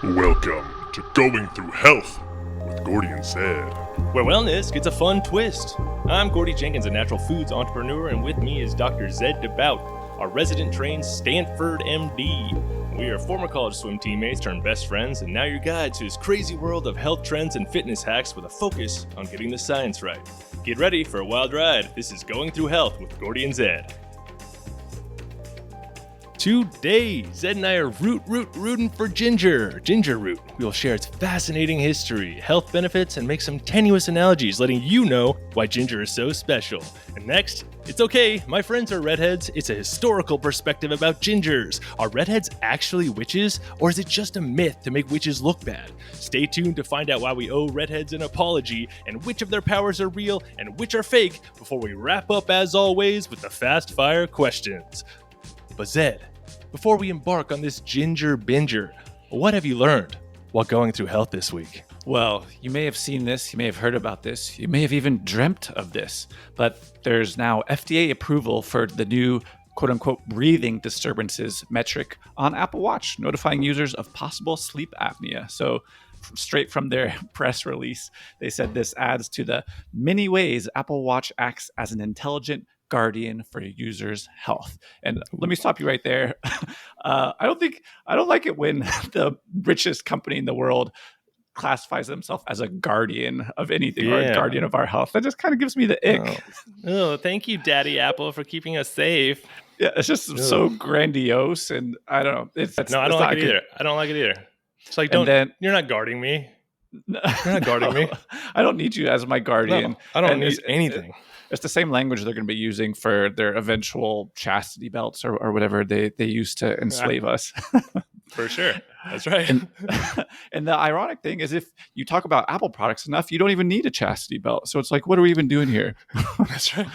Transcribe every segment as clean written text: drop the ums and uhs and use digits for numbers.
Welcome to Going Through Health with Gordy and Zed. Where wellness gets a fun twist. I'm Gordy Jenkins, a natural foods entrepreneur, and with me is Dr. Zed DeBout, a resident trained Stanford MD. We are former college swim teammates turned best friends, and now your guide to this crazy world of health trends and fitness hacks with a focus on getting the science right. Get ready for a wild ride. This is Going Through Health with Gordy and Zed. Today, Zed and I are rooting for ginger root. We will share its fascinating history, health benefits, and make some tenuous analogies, letting you know why ginger is so special. And next, it's okay, my friends are redheads. It's a historical perspective about gingers. Are redheads actually witches, or is it just a myth to make witches look bad? Stay tuned to find out why we owe redheads an apology, and which of their powers are real and which are fake, before we wrap up, as always, with the fast fire questions. But Zed, before we embark on this ginger binger, what have you learned while going through health this week? Well, you may have seen this, you may have heard about this, you may have even dreamt of this, but there's now FDA approval for the new quote-unquote breathing disturbances metric on Apple Watch, notifying users of possible sleep apnea. So straight from their press release, they said this adds to the many ways Apple Watch acts as an intelligent guardian for your users' health. And let me stop you right there. I don't like it when the richest company in the world classifies themselves as a guardian of anything or a guardian of our health. That just kind of gives me the ick. Oh, thank you, Daddy Apple, for keeping us safe. Yeah, it's just so grandiose, and I don't know. I don't like it either. I don't like it either. It's like, you're not guarding me. You're not guarding me. I don't need you as my guardian. No, I don't need anything. It's the same language they're going to be using for their eventual chastity belts or whatever they used to enslave us. For sure. That's right. And the ironic thing is, if you talk about Apple products enough, you don't even need a chastity belt. So it's like, what are we even doing here? That's right.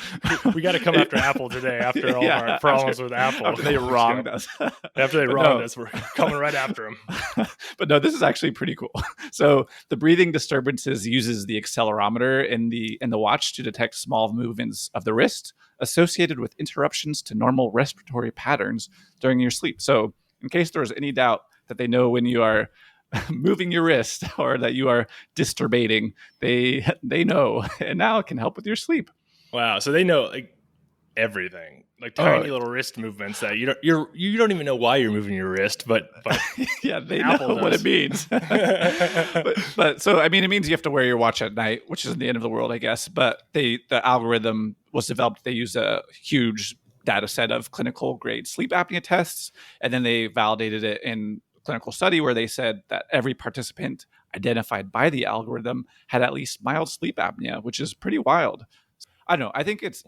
We got to come after Apple today, after all of our problems with Apple. After they wronged us. We're coming right after them. But no, this is actually pretty cool. So the breathing disturbances uses the accelerometer in the watch to detect small movements of the wrist associated with interruptions to normal respiratory patterns during your sleep. So in case there was any doubt that they know when you are moving your wrist or that you are disturbating, they know, and now it can help with your sleep. Wow! So they know like everything, like tiny little wrist movements that you don't even know why you're moving your wrist, but yeah, they Apple know what it means. but so I mean, it means you have to wear your watch at night, which isn't the end of the world, I guess. But the algorithm was developed. They use a huge data set of clinical grade sleep apnea tests, and then they validated it in a clinical study where they said that every participant identified by the algorithm had at least mild sleep apnea, which is pretty wild. I don't know. I think it's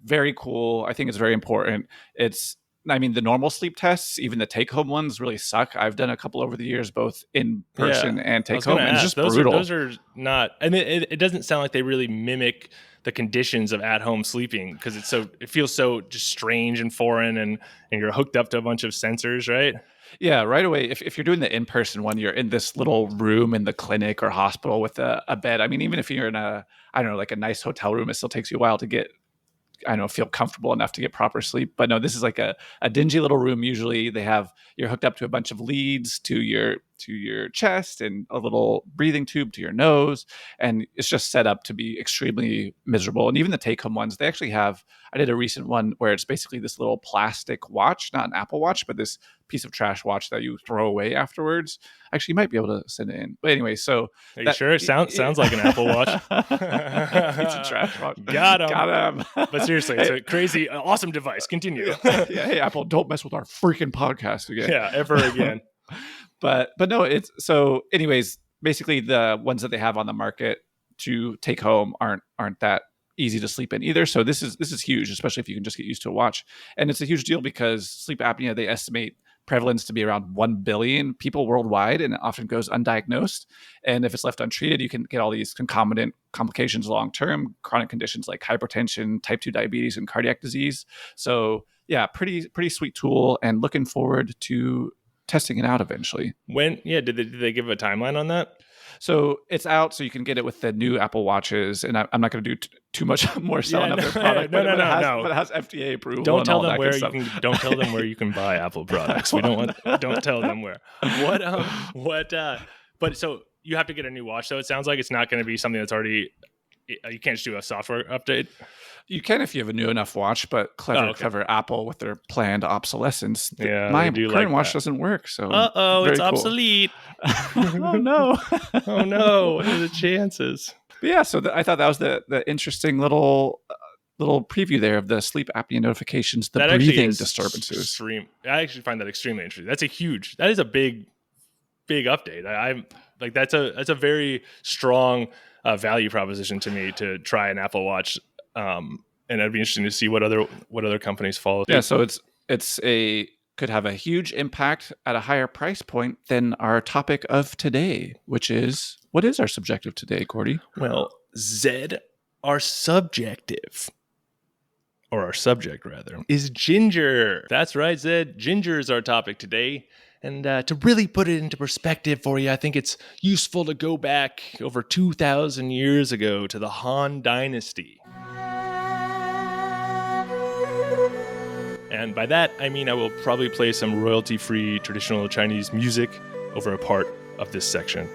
very cool. I think it's very important. The normal sleep tests, even the take-home ones, really suck. I've done a couple over the years, both in person and take-home, and it's just brutal. Those are not. I mean, it doesn't sound like they really mimic the conditions of at-home sleeping, because it feels so just strange and foreign, and you're hooked up to a bunch of sensors, right? Yeah, right away. If you're doing the in-person one, you're in this little room in the clinic or hospital with a bed. I mean, even if you're in a nice hotel room, it still takes you a while to get, feel comfortable enough to get proper sleep. But no, this is like a dingy little room. Usually you're hooked up to a bunch of leads to your chest and a little breathing tube to your nose. And it's just set up to be extremely miserable. And even the take-home ones, they actually have, I did a recent one where it's basically this little plastic watch, not an Apple Watch, but this piece of trash watch that you throw away afterwards. Actually, you might be able to send it in. But anyway, so... Are you sure? It sounds like an Apple Watch. Piece of trash watch. Got him. But seriously, it's a crazy, awesome device. Continue. Hey, Apple, don't mess with our freaking podcast again. Yeah, ever again. But no, it's... So anyways, basically the ones that they have on the market to take home aren't that easy to sleep in either. So this is huge, especially if you can just get used to a watch. And it's a huge deal because sleep apnea, they estimate prevalence to be around 1 billion people worldwide, and it often goes undiagnosed. And if it's left untreated, you can get all these concomitant complications long-term, chronic conditions like hypertension, type 2 diabetes, and cardiac disease. So yeah, pretty sweet tool, and looking forward to testing it out eventually. Did they give a timeline on that? So it's out, so you can get it with the new Apple Watches. And I'm not going to do too much more selling of their product. No. But it has FDA approval. Don't and tell all them that where good you stuff. can. Don't tell them where you can buy Apple products. We don't tell them where. But so you have to get a new watch. So it sounds like it's not going to be something that's already. You can't just do a software update. You can if you have a new enough watch, but clever Apple with their planned obsolescence. My current watch doesn't work. So it's cool. obsolete. Oh no! Oh no! What are the chances? But yeah, so I thought that was the interesting little preview there of the sleep apnea notifications, the breathing disturbances. Extreme. I actually find that extremely interesting. That is a big update. I'm like that's a very strong value proposition to me to try an Apple Watch. And it'd be interesting to see what other companies follow. Yeah, so could have a huge impact at a higher price point than our topic of today, which is, what is our subjective today, Gordy? Well, Zed, our subjective, or our subject rather, is ginger. That's right, Zed. Ginger is our topic today. And to really put it into perspective for you, I think it's useful to go back over 2,000 years ago to the Han Dynasty. And by that, I mean I will probably play some royalty-free traditional Chinese music over a part of this section.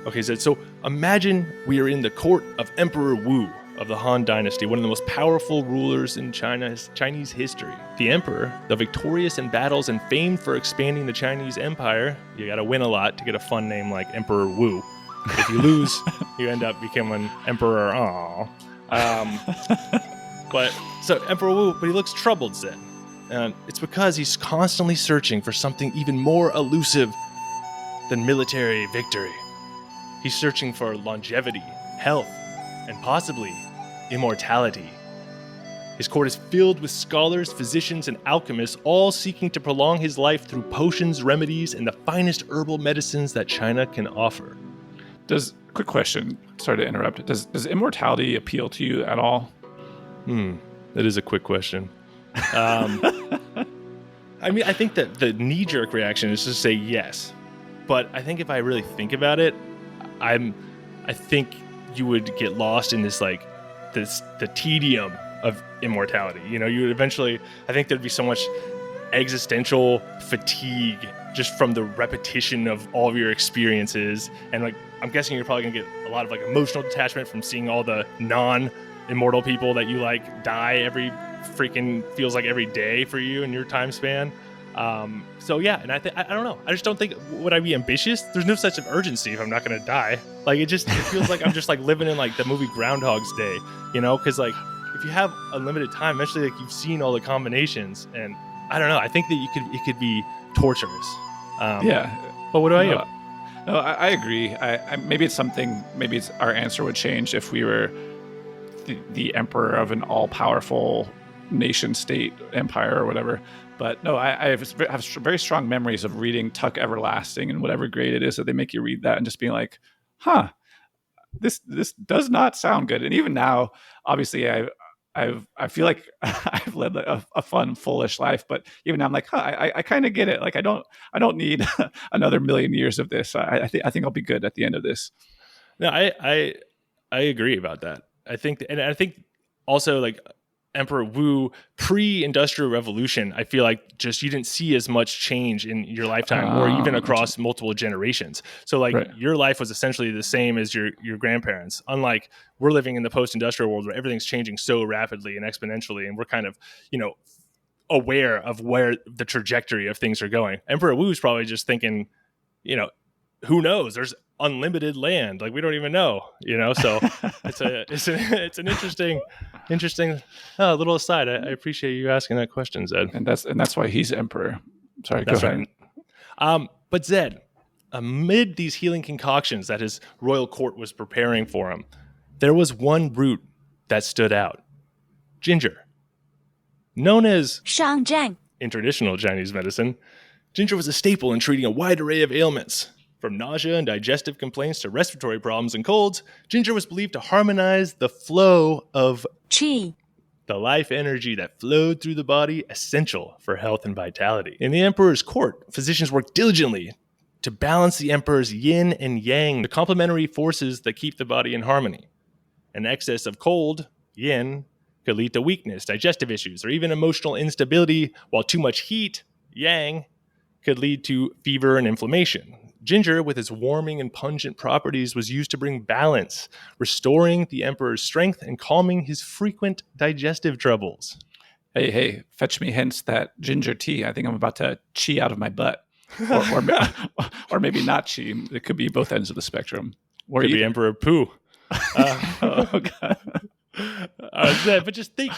Okay, Zed, so imagine we are in the court of Emperor Wu of the Han Dynasty, one of the most powerful rulers in Chinese history. The emperor, though victorious in battles and famed for expanding the Chinese empire, you gotta win a lot to get a fun name like Emperor Wu. If you lose, you end up becoming Emperor But Emperor Wu, but he looks troubled, Zed. And it's because he's constantly searching for something even more elusive than military victory. He's searching for longevity, health, and possibly immortality. His court is filled with scholars, physicians, and alchemists, all seeking to prolong his life through potions, remedies, and the finest herbal medicines that China can offer. Quick question, sorry to interrupt. Does immortality appeal to you at all? That is a quick question. I mean, I think that the knee-jerk reaction is to say yes. But I think if I really think about it, I think you would get lost in the tedium of immortality. You know, you would eventually, I think there'd be so much existential fatigue just from the repetition of all of your experiences. And I'm guessing you're probably gonna get a lot of emotional detachment from seeing all the non-immortal people that you die feels like every day for you in your time span. So yeah, and I don't know. I just don't think, would I be ambitious? There's no such urgency if I'm not going to die. It feels like I'm just living in the movie Groundhog's Day, you know? Because if you have unlimited time, eventually you've seen all the combinations, and I don't know. I think that it could be torturous. Yeah. But what about you? No, I agree. Maybe it's our answer would change if we were the emperor of an all-powerful nation state empire or whatever. But no, I have very strong memories of reading Tuck Everlasting and whatever grade it is that they make you read that and just being like, this does not sound good. And even now, obviously I feel like I've led a fun, foolish life, but even now I'm like, I kind of get it. I don't need another million years of this. I think I'll be good at the end of this. No, I agree about that. I think also Emperor Wu pre-industrial revolution, I feel like just you didn't see as much change in your lifetime or even across multiple generations. So right. Your life was essentially the same as your grandparents. Unlike we're living in the post-industrial world where everything's changing so rapidly and exponentially, and we're kind of, aware of where the trajectory of things are going. Emperor Wu's probably just thinking, who knows? There's unlimited land. We don't even know, so it's an interesting little aside. I appreciate you asking that question, Zed. And that's why he's emperor. Sorry, go ahead. Right. But Zed, amid these healing concoctions that his royal court was preparing for him, there was one root that stood out. Ginger. Known as Shangjiang in traditional Chinese medicine, ginger was a staple in treating a wide array of ailments. From nausea and digestive complaints to respiratory problems and colds, ginger was believed to harmonize the flow of qi, the life energy that flowed through the body, essential for health and vitality. In the emperor's court, physicians worked diligently to balance the emperor's yin and yang, the complementary forces that keep the body in harmony. An excess of cold, yin, could lead to weakness, digestive issues, or even emotional instability, while too much heat, yang, could lead to fever and inflammation. Ginger, with its warming and pungent properties, was used to bring balance, restoring the emperor's strength and calming his frequent digestive troubles. Hey, fetch me hence that ginger tea. I think I'm about to chi out of my butt. Or maybe not chi. It could be both ends of the spectrum. Or Could be Emperor Pooh. Oh, God. But just think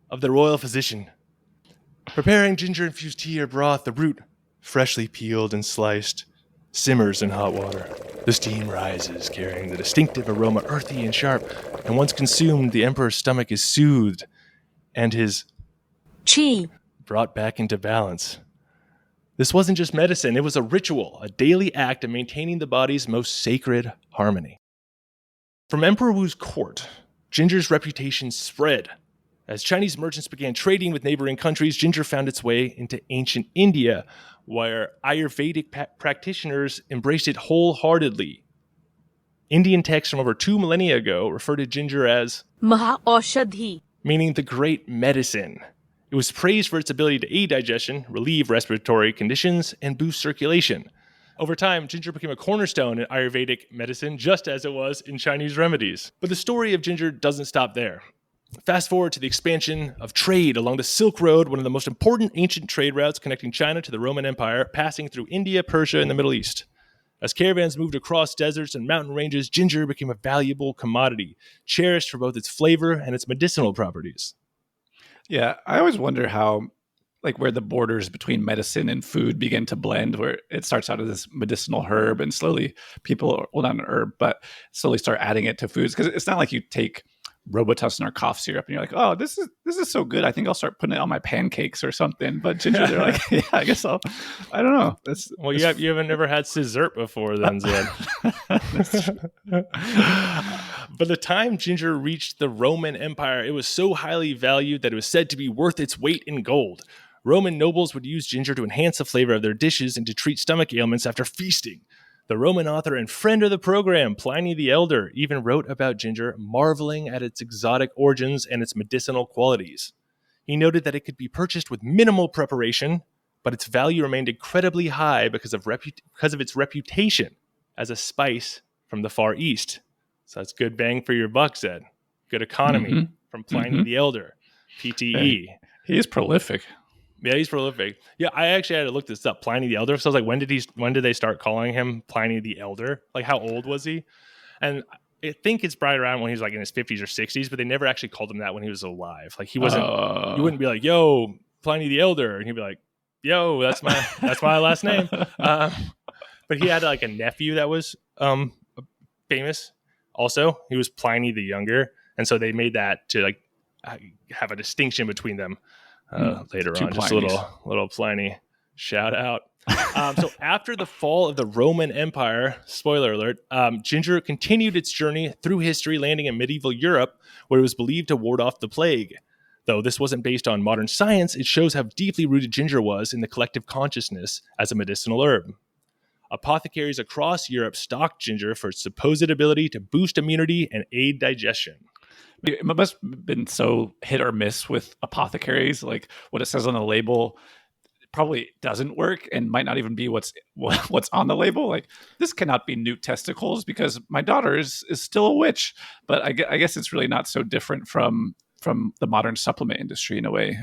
of the royal physician preparing ginger-infused tea or broth. The root, freshly peeled and sliced, simmers in hot water. The steam rises, carrying the distinctive aroma, earthy and sharp. And once consumed, the emperor's stomach is soothed and his chi brought back into balance. This wasn't just medicine, it was a ritual, a daily act of maintaining the body's most sacred harmony. From Emperor Wu's court, ginger's reputation spread. As Chinese merchants began trading with neighboring countries, ginger found its way into ancient India, where Ayurvedic practitioners embraced it wholeheartedly. Indian texts from over 2 millennia ago referred to ginger as Maha-aushadhi, meaning the great medicine. It was praised for its ability to aid digestion, relieve respiratory conditions, and boost circulation. Over time, ginger became a cornerstone in Ayurvedic medicine, just as it was in Chinese remedies. But the story of ginger doesn't stop there. Fast forward to the expansion of trade along the Silk Road, one of the most important ancient trade routes connecting China to the Roman Empire, passing through India, Persia, and the Middle East. As caravans moved across deserts and mountain ranges, ginger became a valuable commodity, cherished for both its flavor and its medicinal properties. Yeah, I always wonder how, like, where the borders between medicine and food begin to blend, where it starts out as this medicinal herb and slowly people, well, not an herb, but slowly start adding it to foods. Because it's not like you take Robitussin or cough syrup and you're like, oh, this is so good, I think I'll start putting it on my pancakes or something. But ginger, they're like, yeah, I guess I don't know. You haven't never had scissor before then, Zed. By the time ginger reached the Roman Empire, it was so highly valued that it was said to be worth its weight in gold. Roman nobles would use ginger to enhance the flavor of their dishes and to treat stomach ailments after feasting. The Roman author and friend of the program, Pliny the Elder, even wrote about ginger, marveling at its exotic origins and its medicinal qualities. He noted that it could be purchased with minimal preparation, but its value remained incredibly high because of its reputation as a spice from the Far East. So that's good bang for your buck, Ed. Good economy from Pliny the Elder, PTE. He is prolific. Yeah, he's prolific. Yeah, I actually had to look this up. Pliny the Elder. So I was like, when did they start calling him Pliny the Elder? Like, how old was he? And I think it's probably around when he was like in his 50s or 60s, but they never actually called him that when he was alive. Like, he wasn't. You wouldn't be like, "Yo, Pliny the Elder," and he'd be like, "Yo, that's my last name." But he had like a nephew that was famous. Also, he was Pliny the Younger, and so they made that to like have a distinction between them. Later on, just a little Pliny shout out. So after the fall of the Roman Empire, spoiler alert, ginger continued its journey through history, landing in medieval Europe, where it was believed to ward off the plague. Though this wasn't based on modern science, it shows how deeply rooted ginger was in the collective consciousness as a medicinal herb. Apothecaries across Europe stocked ginger for its supposed ability to boost immunity and aid digestion. It must have been so hit or miss with apothecaries. Like, what it says on the label probably doesn't work and might not even be what's on the label. Like, this cannot be newt testicles because my daughter is still a witch. But I guess it's really not so different from the modern supplement industry in a way.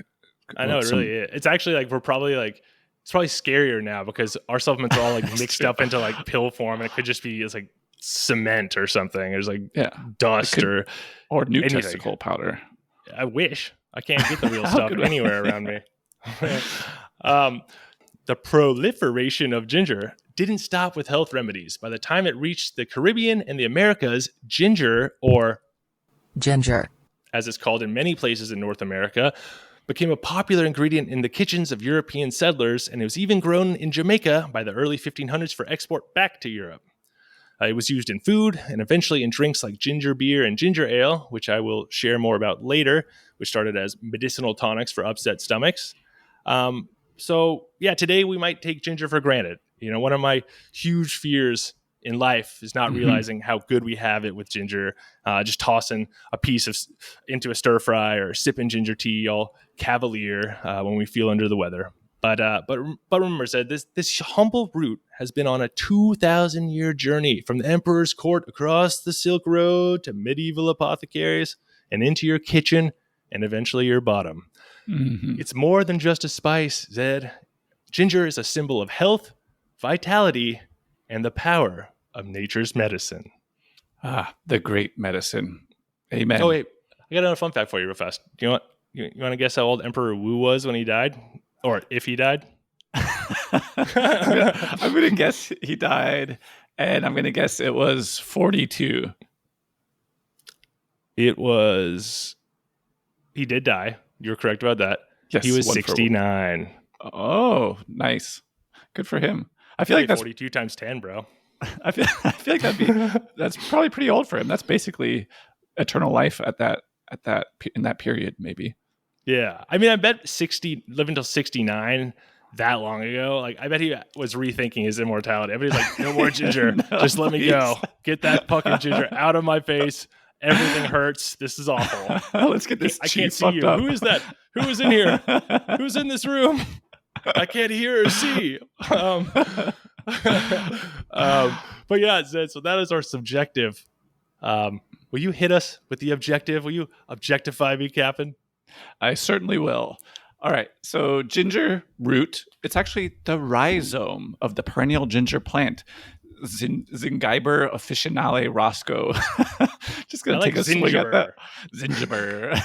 I know, it really is. It's actually like it's probably scarier now because our supplements are all like mixed up into like pill form, and it could just be like cement or something. There's like dust or new anything. Testicle powder. I wish. I can't get the real stuff anywhere around me. The proliferation of ginger didn't stop with health remedies. By the time it reached the Caribbean and the Americas, ginger, or ginger, as it's called in many places in North America, became a popular ingredient in the kitchens of European settlers, and it was even grown in Jamaica by the early 1500s for export back to Europe. It was used in food and eventually in drinks like ginger beer and ginger ale, which I will share more about later, which started as medicinal tonics for upset stomachs. So, today we might take ginger for granted. One of my huge fears in life is not realizing how good we have it with ginger. Just tossing a piece into a stir fry or sipping ginger tea all cavalier when we feel under the weather. But remember, said this humble root has been on a 2,000-year journey from the emperor's court across the Silk Road to medieval apothecaries and into your kitchen and eventually your bottom. It's more than just a spice, Zed. Ginger is a symbol of health, vitality, and the power of nature's medicine. The great medicine. Amen. Oh wait, I got another fun fact for you real fast. You want to guess how old Emperor Wu was when he died? Or if he died? I'm going to guess he died, and I'm going to guess it was 42. He did die. You're correct about that. Yes, he was 69. Oh, nice. Good for him. I feel like that's 42 times 10, bro. I feel like that's probably pretty old for him. That's basically eternal life in that period, maybe. Yeah. I mean, I bet living till 69 that long ago, like I bet he was rethinking his immortality. I bet he's like, no more ginger. Just let me go. Get that fucking ginger out of my face. Everything hurts. This is awful. Let's get this. I can't see you. Up. Who is that? Who is in here? Who's in this room? I can't hear or see. But yeah, so that is our subjective. Will you hit us with the objective? Will you objectify me, Captain? I certainly will. All right. So ginger root, it's actually the rhizome of the perennial ginger plant. Zingiber officinale Roscoe. Just going to take a swing at that. Zingiber.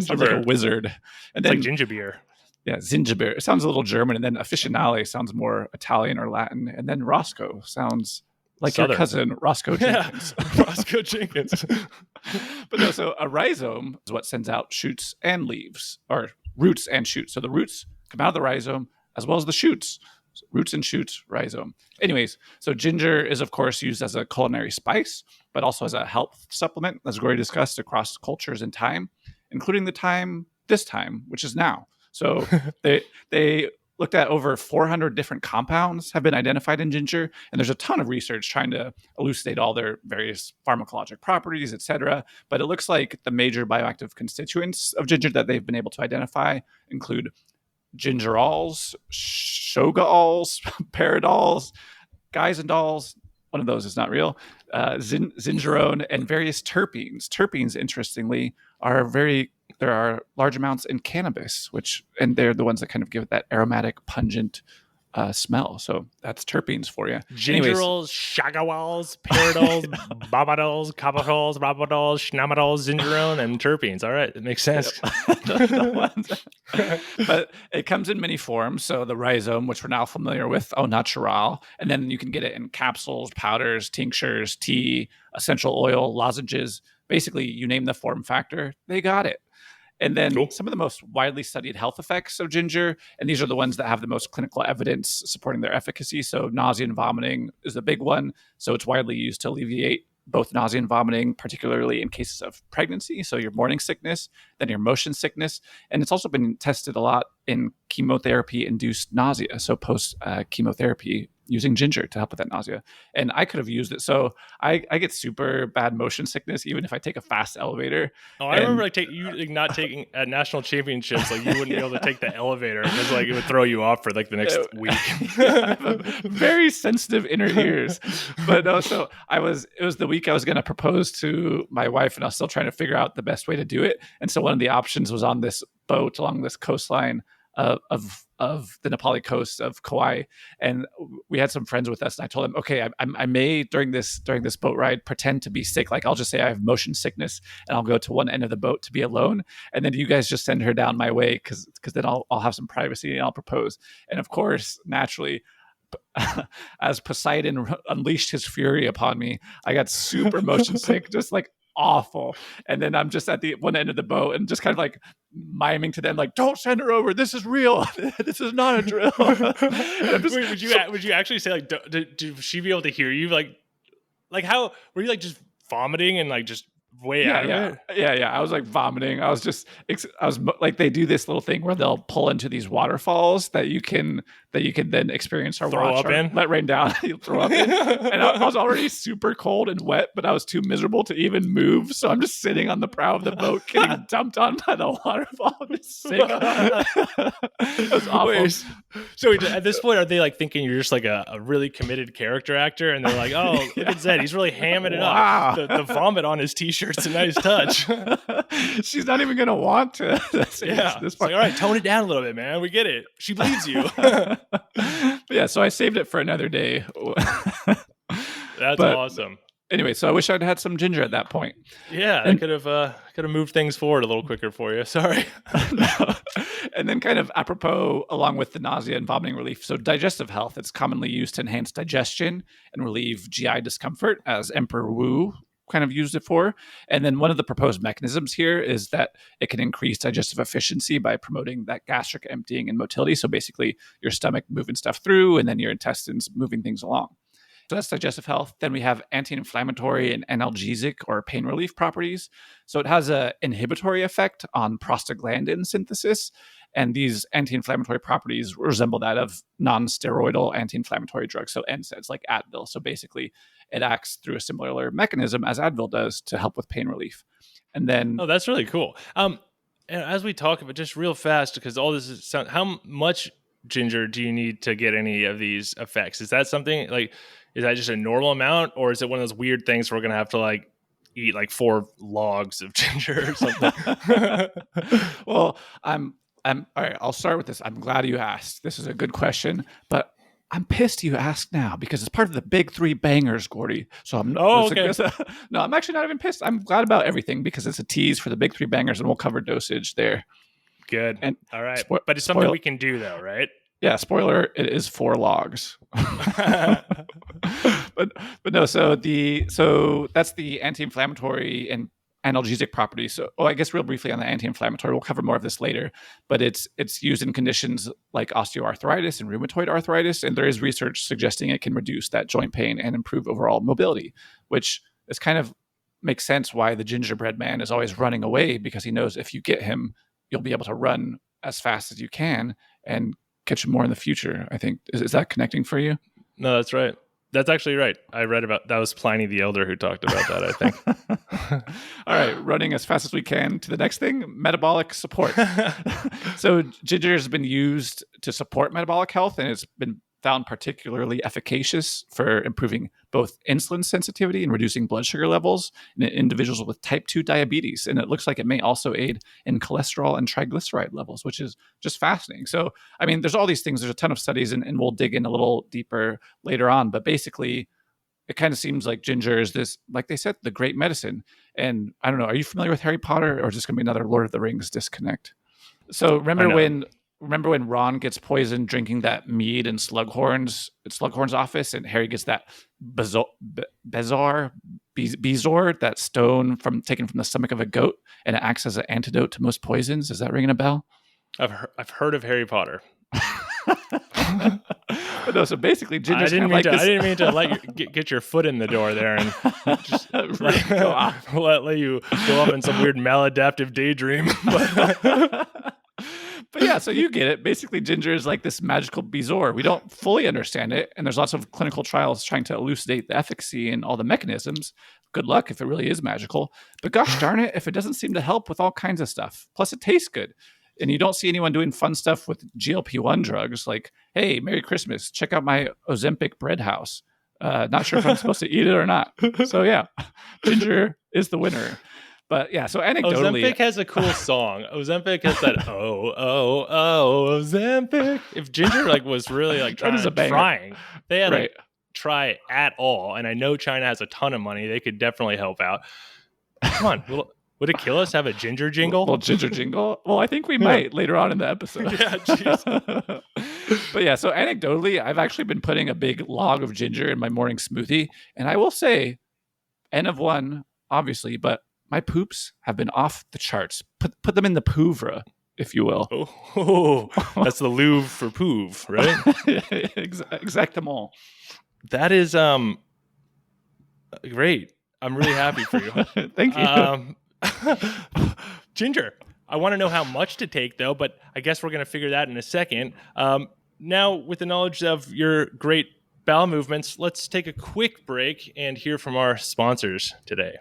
Sounds like a wizard. And then like ginger beer. Yeah, zingiber. It sounds a little German. And then officinale sounds more Italian or Latin. And then Roscoe sounds like Southern. Your cousin, Roscoe Jenkins. Yeah, Roscoe Jenkins. But no, so a rhizome is what sends out shoots and leaves, or roots and shoots. So the roots come out of the rhizome as well as the shoots. So roots and shoots, rhizome. Anyways, so ginger is, of course, used as a culinary spice, but also as a health supplement, as Gordy discussed, across cultures and time, including this time, which is now. So they looked at over 400 different compounds have been identified in ginger, and there's a ton of research trying to elucidate all their various pharmacologic properties, etc. But it looks like the major bioactive constituents of ginger that they've been able to identify include gingerols, shogalols, paradols, guaisandols. One of those is not real. Zingerone and various terpenes. Terpenes, interestingly, there are large amounts in cannabis, and they're the ones that kind of give it that aromatic, pungent smell. So that's terpenes for you. Gingerols, shagawals, paradols, babadols, cabadols, rabadols, schnabadols, zingerone, and terpenes. All right, it makes sense. But it comes in many forms. So the rhizome, which we're now familiar with, au natural, and then you can get it in capsules, powders, tinctures, tea, essential oil, lozenges. Basically, you name the form factor, they got it. And then some of the most widely studied health effects of ginger, and these are the ones that have the most clinical evidence supporting their efficacy. So nausea and vomiting is the big one. So it's widely used to alleviate both nausea and vomiting, particularly in cases of pregnancy. So your morning sickness, then your motion sickness. And it's also been tested a lot in chemotherapy-induced nausea. So post-chemotherapy using ginger to help with that nausea. And I could have used it. So I get super bad motion sickness even if I take a fast elevator. Oh, I remember you not taking at national championships, like you wouldn't be able to take the elevator because like it would throw you off for like the next week. I have very sensitive inner ears. But no, so it was the week I was going to propose to my wife, and I was still trying to figure out the best way to do it. And so one of the options was on this boat along this coastline of the Nepali coast of Kauai, and we had some friends with us. And I told them, okay, I may during this boat ride pretend to be sick. Like I'll just say I have motion sickness, and I'll go to one end of the boat to be alone, and then you guys just send her down my way because then I'll have some privacy and I'll propose. And of course, naturally, as Poseidon unleashed his fury upon me, I got super motion sick, just like awful. And then I'm just at the one end of the boat and just kind of like miming to them, like, don't send her over. This is real. This is not a drill. Wait, would you actually say like, did she be able to hear you? Like how were you like just vomiting and like just way out of it. Yeah. I was like vomiting. I was like, they do this little thing where they'll pull into these waterfalls that you can then experience or Throw watch up or in? let rain down. You throw up in. And I was already super cold and wet, but I was too miserable to even move. So I'm just sitting on the prow of the boat getting dumped on by the waterfall. I'm just sick. It was awful. Wait, so at this point, are they like thinking you're just like a really committed character actor? And they're like, oh, look at Zed. He's really hamming it Wow. up. The vomit on his t-shirt's a nice touch. She's not even going to want to. Yeah. This It's part. like, all right, tone it down a little bit, man. We get it. She believes you. Yeah, so I saved it for another day. That's But- awesome. Anyway, so I wish I'd had some ginger at that point. Yeah, I could have moved things forward a little quicker for you. Sorry. No. And then kind of apropos, along with the nausea and vomiting relief, so digestive health, it's commonly used to enhance digestion and relieve GI discomfort, as Emperor Wu kind of used it for. And then one of the proposed mechanisms here is that it can increase digestive efficiency by promoting that gastric emptying and motility. So basically your stomach moving stuff through and then your intestines moving things along. So that's digestive health. Then we have anti-inflammatory and analgesic or pain relief properties. So it has an inhibitory effect on prostaglandin synthesis. And these anti-inflammatory properties resemble that of non-steroidal anti-inflammatory drugs. So NSAIDs like Advil. So basically it acts through a similar mechanism as Advil does to help with pain relief. And then Oh, that's really cool. And as we talk about just real fast, because all this is how much ginger do you need to get any of these effects? Is that something like, is that just a normal amount, or is it one of those weird things where we're going to have to like eat like 4 logs of ginger or something? Well, I'm all right. I'll start with this. I'm glad you asked. This is a good question, but I'm pissed you asked now because it's part of the big 3 bangers, Gordy. So I'm okay. No, I'm actually not even pissed. I'm glad about everything because it's a tease for the big 3 bangers, and we'll cover dosage there. Good. And all right. But it's something we can do though, right? Yeah, spoiler, it is 4 logs. but no, so that's the anti-inflammatory and analgesic properties. So I guess real briefly on the anti-inflammatory, we'll cover more of this later, but it's used in conditions like osteoarthritis and rheumatoid arthritis, and there is research suggesting it can reduce that joint pain and improve overall mobility, which is kind of makes sense why the gingerbread man is always running away, because he knows if you get him, you'll be able to run as fast as you can and catch him more in the future. I think is that connecting for you? No, that's right. That's actually right. I read about that was Pliny the Elder who talked about that, I think. All right, running as fast as we can to the next thing, metabolic support. So ginger has been used to support metabolic health, and it's been found particularly efficacious for improving both insulin sensitivity and reducing blood sugar levels in individuals with type 2 diabetes. And it looks like it may also aid in cholesterol and triglyceride levels, which is just fascinating. So, I mean, there's all these things. There's a ton of studies, and we'll dig in a little deeper later on. But basically, it kind of seems like ginger is this, like they said, the great medicine. And I don't know, are you familiar with Harry Potter, or is this going to be another Lord of the Rings disconnect? So remember when Ron gets poisoned drinking that mead in Slughorn's office, and Harry gets that Bezor, that stone taken from the stomach of a goat, and it acts as an antidote to most poisons? Is that ringing a bell? I've heard of Harry Potter. But no, so basically, ginger. I didn't mean to let you get your foot in the door there and just let you go up in some weird maladaptive daydream. But yeah, so you get it. Basically, ginger is like this magical bezoar. We don't fully understand it, and there's lots of clinical trials trying to elucidate the efficacy and all the mechanisms. Good luck if it really is magical. But gosh darn it, if it doesn't seem to help with all kinds of stuff. Plus, it tastes good. And you don't see anyone doing fun stuff with GLP-1 drugs like, hey, Merry Christmas, check out my Ozempic bread house. Not sure if I'm supposed to eat it or not. So yeah, ginger is the winner. But yeah, so anecdotally, Ozempic has a cool song. Ozempic has that Ozempic. If ginger was really trying, they had to try at all. And I know China has a ton of money; they could definitely help out. Come on, would it kill us to have a ginger jingle? Well, ginger jingle. Well, I think we might later on in the episode. Yeah, jeez. But yeah, so anecdotally, I've actually been putting a big log of ginger in my morning smoothie, and I will say, N of 1, obviously, but my poops have been off the charts. Put them in the pouvre, if you will. Oh, that's the Louvre for Pouv, right? Exactement. That is great. I'm really happy for you. Thank you. Ginger, I want to know how much to take, though, but I guess we're going to figure that in a second. Now, with the knowledge of your great bowel movements, let's take a quick break and hear from our sponsors today.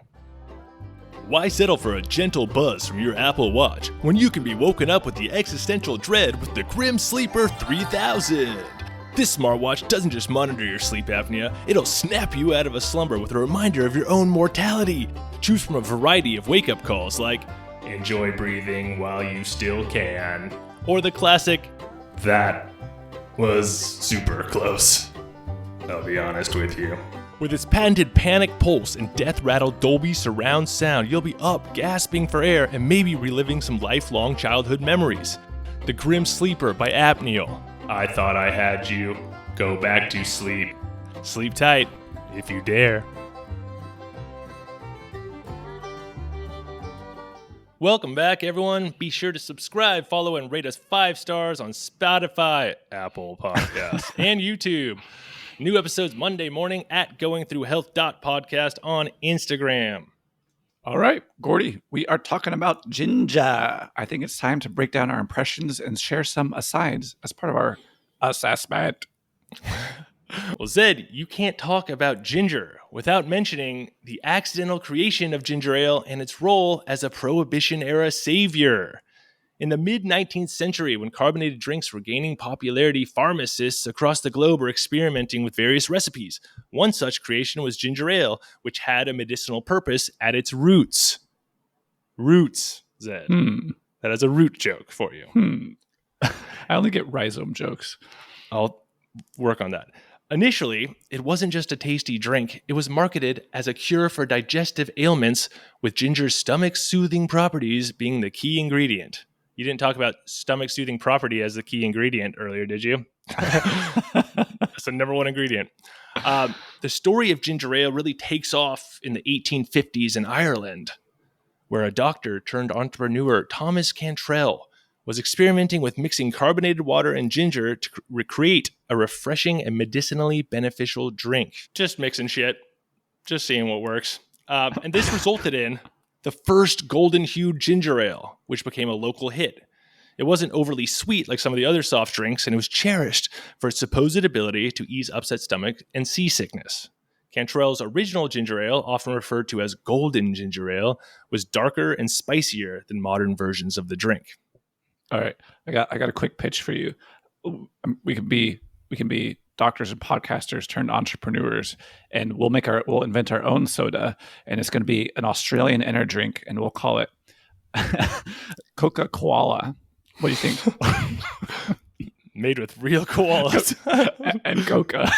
Why settle for a gentle buzz from your Apple Watch when you can be woken up with the existential dread with the Grim Sleeper 3000? This smartwatch doesn't just monitor your sleep apnea, it'll snap you out of a slumber with a reminder of your own mortality. Choose from a variety of wake-up calls like, enjoy breathing while you still can, or the classic, that was super close. I'll be honest with you. With its patented panic pulse and death-rattled Dolby surround sound, you'll be up, gasping for air, and maybe reliving some lifelong childhood memories. The Grim Sleeper by Apneal. I thought I had you. Go back to sleep. Sleep tight, if you dare. Welcome back, everyone. Be sure to subscribe, follow, and rate us 5 stars on Spotify, Apple Podcasts, and YouTube. New episodes Monday morning at goingthroughhealth.podcast on Instagram. All right, Gordy, we are talking about ginger. I think it's time to break down our impressions and share some asides as part of our assessment. Well, Zed, you can't talk about ginger without mentioning the accidental creation of ginger ale and its role as a Prohibition-era savior. In the mid-19th century, when carbonated drinks were gaining popularity, pharmacists across the globe were experimenting with various recipes. One such creation was ginger ale, which had a medicinal purpose at its roots. Roots, Zed. That is a root joke for you. I only get rhizome jokes. I'll work on that. Initially, it wasn't just a tasty drink. It was marketed as a cure for digestive ailments, with ginger's stomach-soothing properties being the key ingredient. You didn't talk about stomach-soothing property as the key ingredient earlier, did you? That's the number one ingredient. The story of ginger ale really takes off in the 1850s in Ireland, where a doctor turned entrepreneur, Thomas Cantrell, was experimenting with mixing carbonated water and ginger to recreate a refreshing and medicinally beneficial drink. Just mixing shit. Just seeing what works. And this resulted in the first golden-hued ginger ale, which became a local hit. It wasn't overly sweet like some of the other soft drinks, and it was cherished for its supposed ability to ease upset stomach and seasickness. Cantrell's original ginger ale, often referred to as golden ginger ale, was darker and spicier than modern versions of the drink. All right, I got a quick pitch for you. We can be doctors and podcasters turned entrepreneurs, and we'll invent our own soda, and it's going to be an Australian energy drink, and we'll call it Coca Koala. What do you think? Made with real koalas and coca.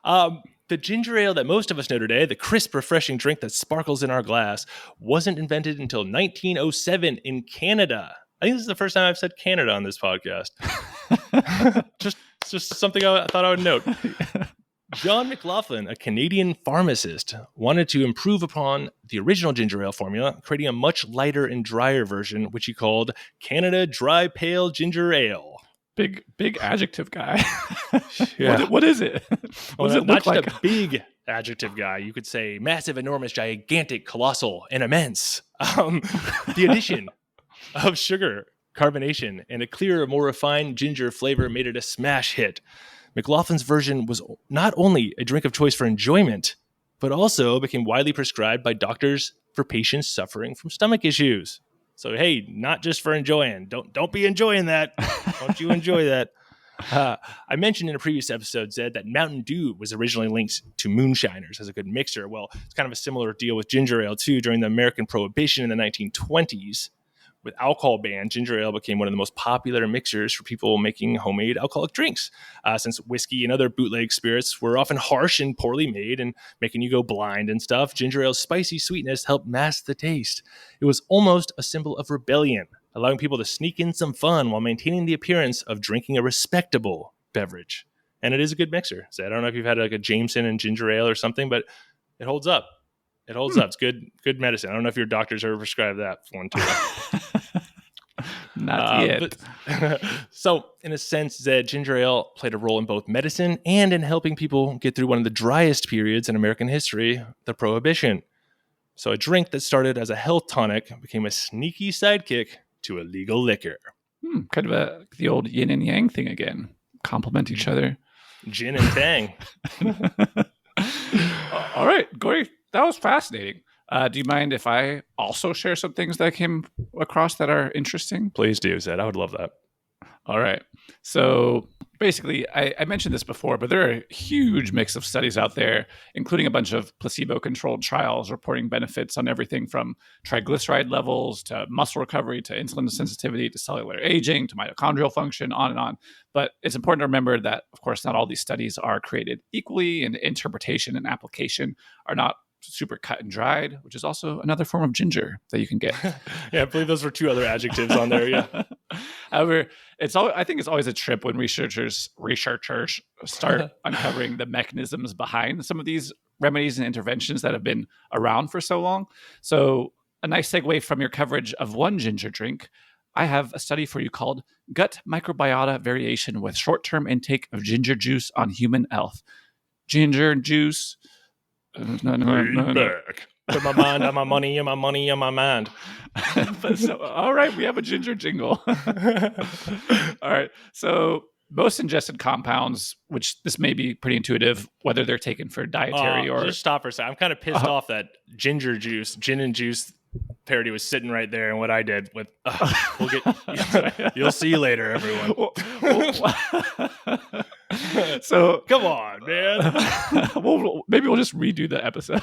The ginger ale that most of us know today, the crisp, refreshing drink that sparkles in our glass, wasn't invented until 1907 in Canada. I think this is the first time I've said Canada on this podcast. just something I thought I would note. John McLaughlin, a Canadian pharmacist, wanted to improve upon the original ginger ale formula, creating a much lighter and drier version, which he called Canada Dry Pale Ginger Ale. Big adjective guy. Yeah. What is it? What does it look like? Not just a big adjective guy. You could say massive, enormous, gigantic, colossal, and immense. The addition of sugar, carbonation, and a clearer, more refined ginger flavor made it a smash hit. McLaughlin's version was not only a drink of choice for enjoyment, but also became widely prescribed by doctors for patients suffering from stomach issues. So, hey, not just for enjoying. Don't be enjoying that. Don't you enjoy that? I mentioned in a previous episode, Zed, that Mountain Dew was originally linked to moonshiners as a good mixer. Well, it's kind of a similar deal with ginger ale, too. During the American Prohibition in the 1920s, with alcohol ban, ginger ale became one of the most popular mixers for people making homemade alcoholic drinks. Since whiskey and other bootleg spirits were often harsh and poorly made and making you go blind and stuff, ginger ale's spicy sweetness helped mask the taste. It was almost a symbol of rebellion, allowing people to sneak in some fun while maintaining the appearance of drinking a respectable beverage. And it is a good mixer. So I don't know if you've had like a Jameson and ginger ale or something, but it holds up. It holds up. It's good medicine. I don't know if your doctors ever prescribed that one too. Not yet. So, in a sense, Zed, ginger ale played a role in both medicine and in helping people get through one of the driest periods in American history, the Prohibition. So, a drink that started as a health tonic became a sneaky sidekick to illegal liquor. Kind of the old yin and yang thing again. Complement each other. Gin and tang. All right, Gordy, that was fascinating. Do you mind if I also share some things that I came across that are interesting? Please do, Zed. I would love that. All right. So basically, I mentioned this before, but there are a huge mix of studies out there, including a bunch of placebo-controlled trials reporting benefits on everything from triglyceride levels to muscle recovery to insulin sensitivity to cellular aging to mitochondrial function, on and on. But it's important to remember that, of course, not all these studies are created equally, and interpretation and application are not super cut and dried, which is also another form of ginger that you can get. Yeah, I believe those were 2 other adjectives on there. Yeah. However, I think it's always a trip when researchers start uncovering the mechanisms behind some of these remedies and interventions that have been around for so long. So a nice segue from your coverage of one ginger drink, I have a study for you called Gut Microbiota Variation with Short-Term Intake of Ginger Juice on Human Health. Ginger juice. Back. Put my mind on my money and my money on my mind. All right, we have a ginger jingle. All right, so most ingested compounds, which this may be pretty intuitive, whether they're taken for dietary or... Just stop for a second. I'm kind of pissed off that gin and juice parody was sitting right there, and what I did with... we'll get... You'll see you later, everyone. So come on, man. Maybe we'll just redo the episode.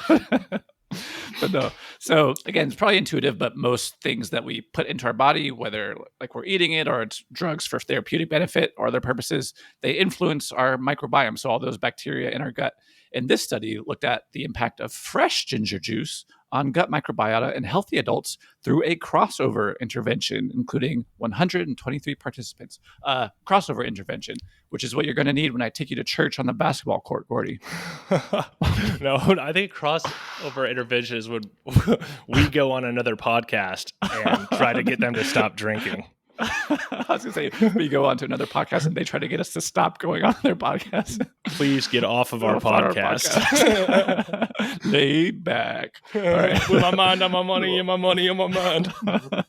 But no. So again, it's probably intuitive, but most things that we put into our body, whether like we're eating it or it's drugs for therapeutic benefit or other purposes, they influence our microbiome. So all those bacteria in our gut. And this study looked at the impact of fresh ginger juice on gut microbiota in healthy adults through a crossover intervention, including 123 participants. Crossover intervention, which is what you're going to need when I take you to church on the basketball court, Gordy. No, I think crossover interventions would we go on another podcast and try to get them to stop drinking. I was going to say, we go on to another podcast and they try to get us to stop going on their podcast. Please get off of our podcast. Laid back. All right. With my mind on my money and my money on my mind. All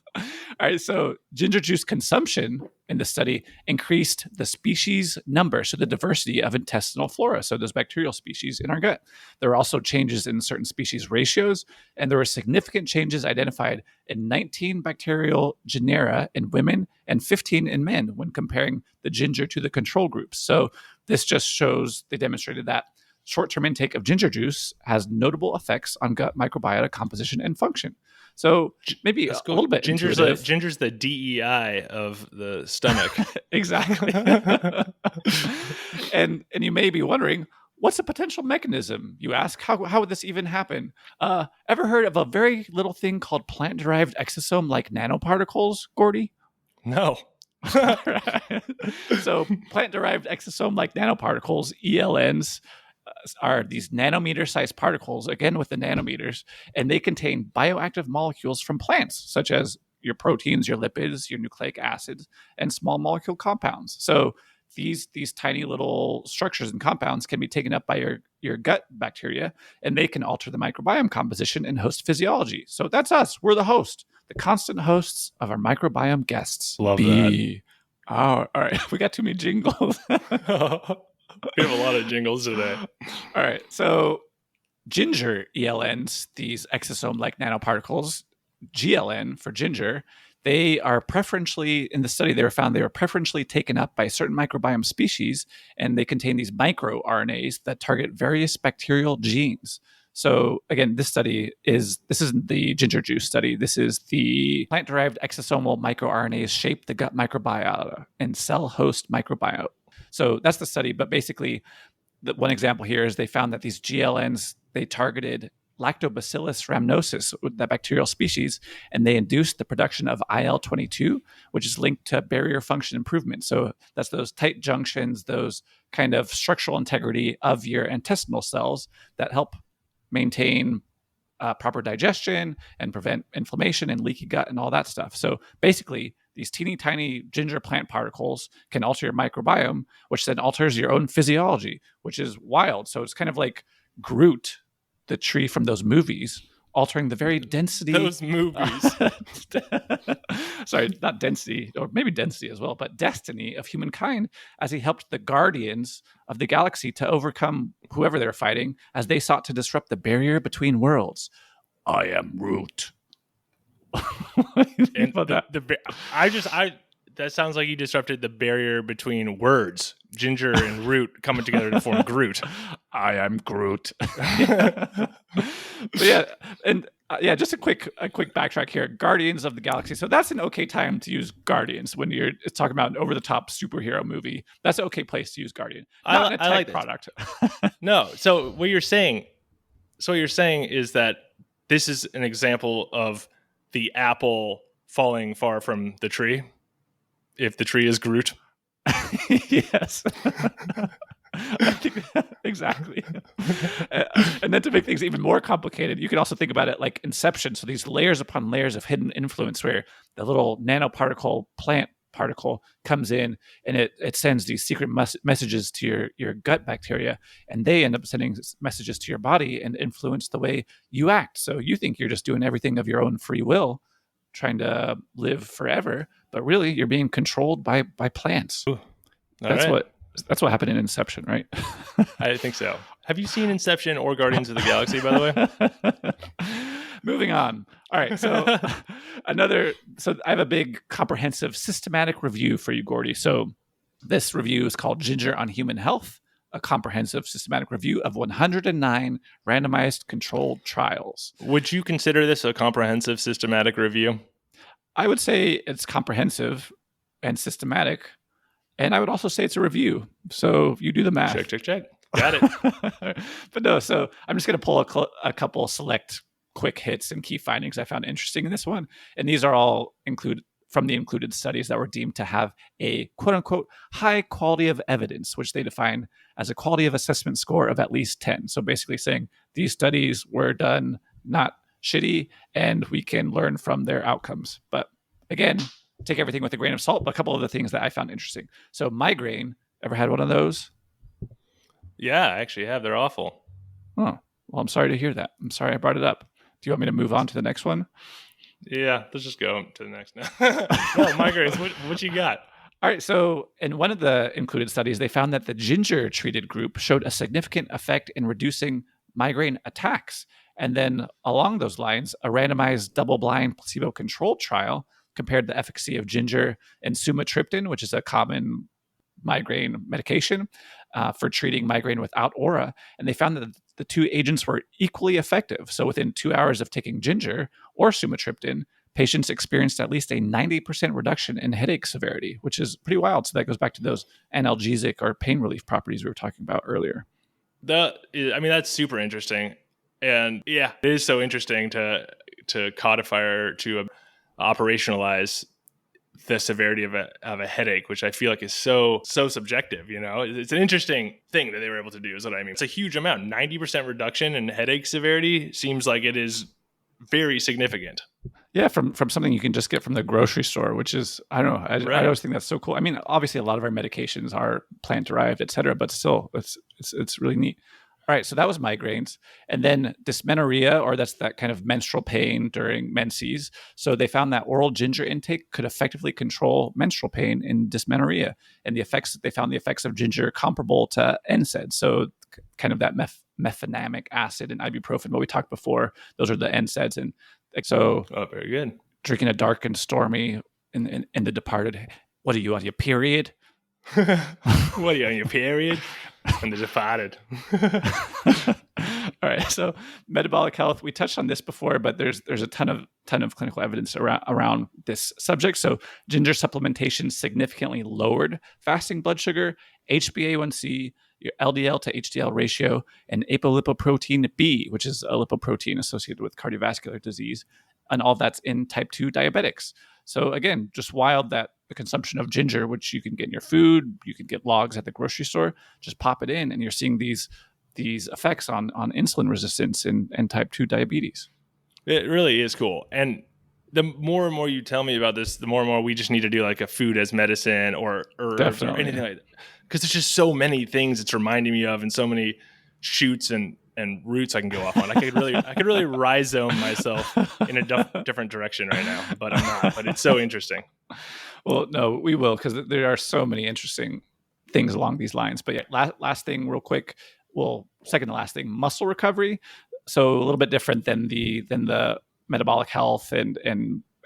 right. So ginger juice consumption in the study increased the species number, so the diversity of intestinal flora, so those bacterial species in our gut. There were also changes in certain species ratios, and there were significant changes identified in 19 bacterial genera in women and 15 in men when comparing the ginger to the control groups. So this just shows, they demonstrated that short-term intake of ginger juice has notable effects on gut microbiota composition and function. So maybe a little bit ginger's the DEI of the stomach. Exactly. And you may be wondering, what's a potential mechanism? You ask, how would this even happen? Ever heard of a very little thing called plant-derived exosome-like nanoparticles, Gordy? No. Right. So plant-derived exosome-like nanoparticles, ELNs, are these nanometer-sized particles, again with the nanometers, and they contain bioactive molecules from plants, such as your proteins, your lipids, your nucleic acids, and small molecule compounds. So these tiny little structures and compounds can be taken up by your gut bacteria, and they can alter the microbiome composition and host physiology. So that's us. We're the host, the constant hosts of our microbiome guests. Love that. Oh, all right. We got too many jingles. We have a lot of jingles today. All right. So ginger ELNs, these exosome-like nanoparticles, GLN for ginger, they are preferentially, in the study, they were found they were preferentially taken up by certain microbiome species, and they contain these microRNAs that target various bacterial genes. So again, this isn't the ginger juice study. This is the plant-derived exosomal microRNAs shape the gut microbiota and cell host microbiome. So that's the study. But basically, the one example here is they found that these GLNs, they targeted Lactobacillus rhamnosus, that bacterial species, and they induced the production of IL-22, which is linked to barrier function improvement. So that's those tight junctions, those kind of structural integrity of your intestinal cells that help maintain proper digestion and prevent inflammation and leaky gut and all that stuff. So basically, these teeny tiny ginger plant particles can alter your microbiome, which then alters your own physiology, which is wild. So it's kind of like Groot, the tree from those movies, altering the very density. Those movies. Sorry, not density, or maybe density as well, but destiny of humankind as he helped the guardians of the galaxy to overcome whoever they're fighting as they sought to disrupt the barrier between worlds. I am Groot. And that sounds like you disrupted the barrier between words. Ginger and root coming together to form Groot. I am Groot. But yeah, and just a quick backtrack here. Guardians of the Galaxy. So that's an okay time to use Guardians when you're talking about an over-the-top superhero movie. That's an okay place to use Guardian. Not a tech like product. No. So what you're saying is that this is an example of the apple falling far from the tree. If the tree is Groot. Yes. I think exactly. And then to make things even more complicated, you can also think about it like Inception. So these layers upon layers of hidden influence where the little nanoparticle plant particle comes in and it sends these secret messages to your gut bacteria, and they end up sending messages to your body and influence the way you act. So you think you're just doing everything of your own free will, trying to live forever, but really you're being controlled by plants. Ooh, that's what happened in Inception, right? I think so. Have you seen Inception or Guardians of the Galaxy, by the way? Moving on. All right. So I have a big comprehensive systematic review for you, Gordy. So this review is called Ginger on Human Health, a comprehensive systematic review of 109 randomized controlled trials. Would you consider this a comprehensive systematic review? I would say it's comprehensive and systematic. And I would also say it's a review. So you do the math. Check. Got it. But no, so I'm just going to pull a couple select quick hits and key findings I found interesting in this one. And these are all from the included studies that were deemed to have a quote unquote high quality of evidence, which they define as a quality of assessment score of at least 10. So basically saying these studies were done not shitty and we can learn from their outcomes. But again, take everything with a grain of salt, but a couple of the things that I found interesting. So migraine, ever had one of those? Yeah, I actually have. They're awful. Oh, well, I'm sorry to hear that. I'm sorry I brought it up. Do you want me to move on to the next one? Yeah, let's just go to the next now. No, migraines, what you got? All right, so in one of the included studies, they found that the ginger treated group showed a significant effect in reducing migraine attacks. And then along those lines, a randomized double-blind placebo-controlled trial compared the efficacy of ginger and sumatriptan, which is a common migraine medication for treating migraine without aura. And they found that the two agents were equally effective. So within 2 hours of taking ginger or sumatriptan, patients experienced at least a 90% reduction in headache severity, which is pretty wild. So that goes back to those analgesic or pain relief properties we were talking about earlier. That's super interesting. And yeah, it is so interesting to codify or to operationalize the severity of a headache, which I feel like is so subjective. You know, it's an interesting thing that they were able to do, is what I mean. It's a huge amount. 90% reduction in headache severity seems like it is very significant. Yeah, from something you can just get from the grocery store, which is, I don't know, I always think that's so cool. I mean, obviously a lot of our medications are plant derived, et cetera, but still it's really neat. All right, so that was migraines. And then dysmenorrhea, or that's that kind of menstrual pain during menses. So they found that oral ginger intake could effectively control menstrual pain in dysmenorrhea. And they found the effects of ginger comparable to NSAIDs. So kind of that mefenamic acid and ibuprofen, what we talked before, those are the NSAIDs. And so very good. Drinking a dark and stormy in The Departed. What are you on your period? What are you on your period? And The Departed. All right. So metabolic health, we touched on this before, but there's a ton of clinical evidence around this subject. So ginger supplementation significantly lowered fasting blood sugar, HbA1c, your LDL to HDL ratio, and apolipoprotein B, which is a lipoprotein associated with cardiovascular disease. And all that's in type 2 diabetics. So again, just wild that the consumption of ginger, which you can get in your food, you can get logs at the grocery store, just pop it in and you're seeing these effects on insulin resistance and type 2 diabetes. It really is cool. And the more and more you tell me about this, the more and more we just need to do like a food as medicine or herbs Definitely. or anything like that. Because there's just so many things it's reminding me of, and so many shoots and roots I can go off on. I could really rhizome myself in a different direction right now, but I'm not. But it's so interesting. Well, no, we will, because there are so many interesting things along these lines. But yeah, last thing, real quick. Well, second to last thing, muscle recovery. So a little bit different than the metabolic health and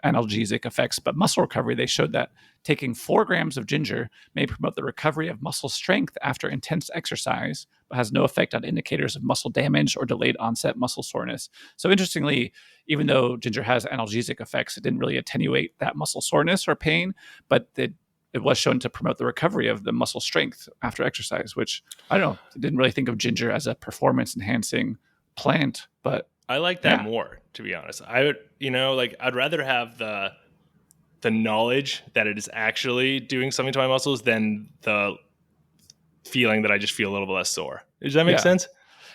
analgesic effects, but muscle recovery. They showed that taking 4 grams of ginger may promote the recovery of muscle strength after intense exercise, but has no effect on indicators of muscle damage or delayed onset muscle soreness. So interestingly, even though ginger has analgesic effects, it didn't really attenuate that muscle soreness or pain, but it was shown to promote the recovery of the muscle strength after exercise, which I don't know, I didn't really think of ginger as a performance enhancing plant, but I like that more, to be honest. I would, I'd rather have the knowledge that it is actually doing something to my muscles than the feeling that I just feel a little bit less sore. Does that make sense?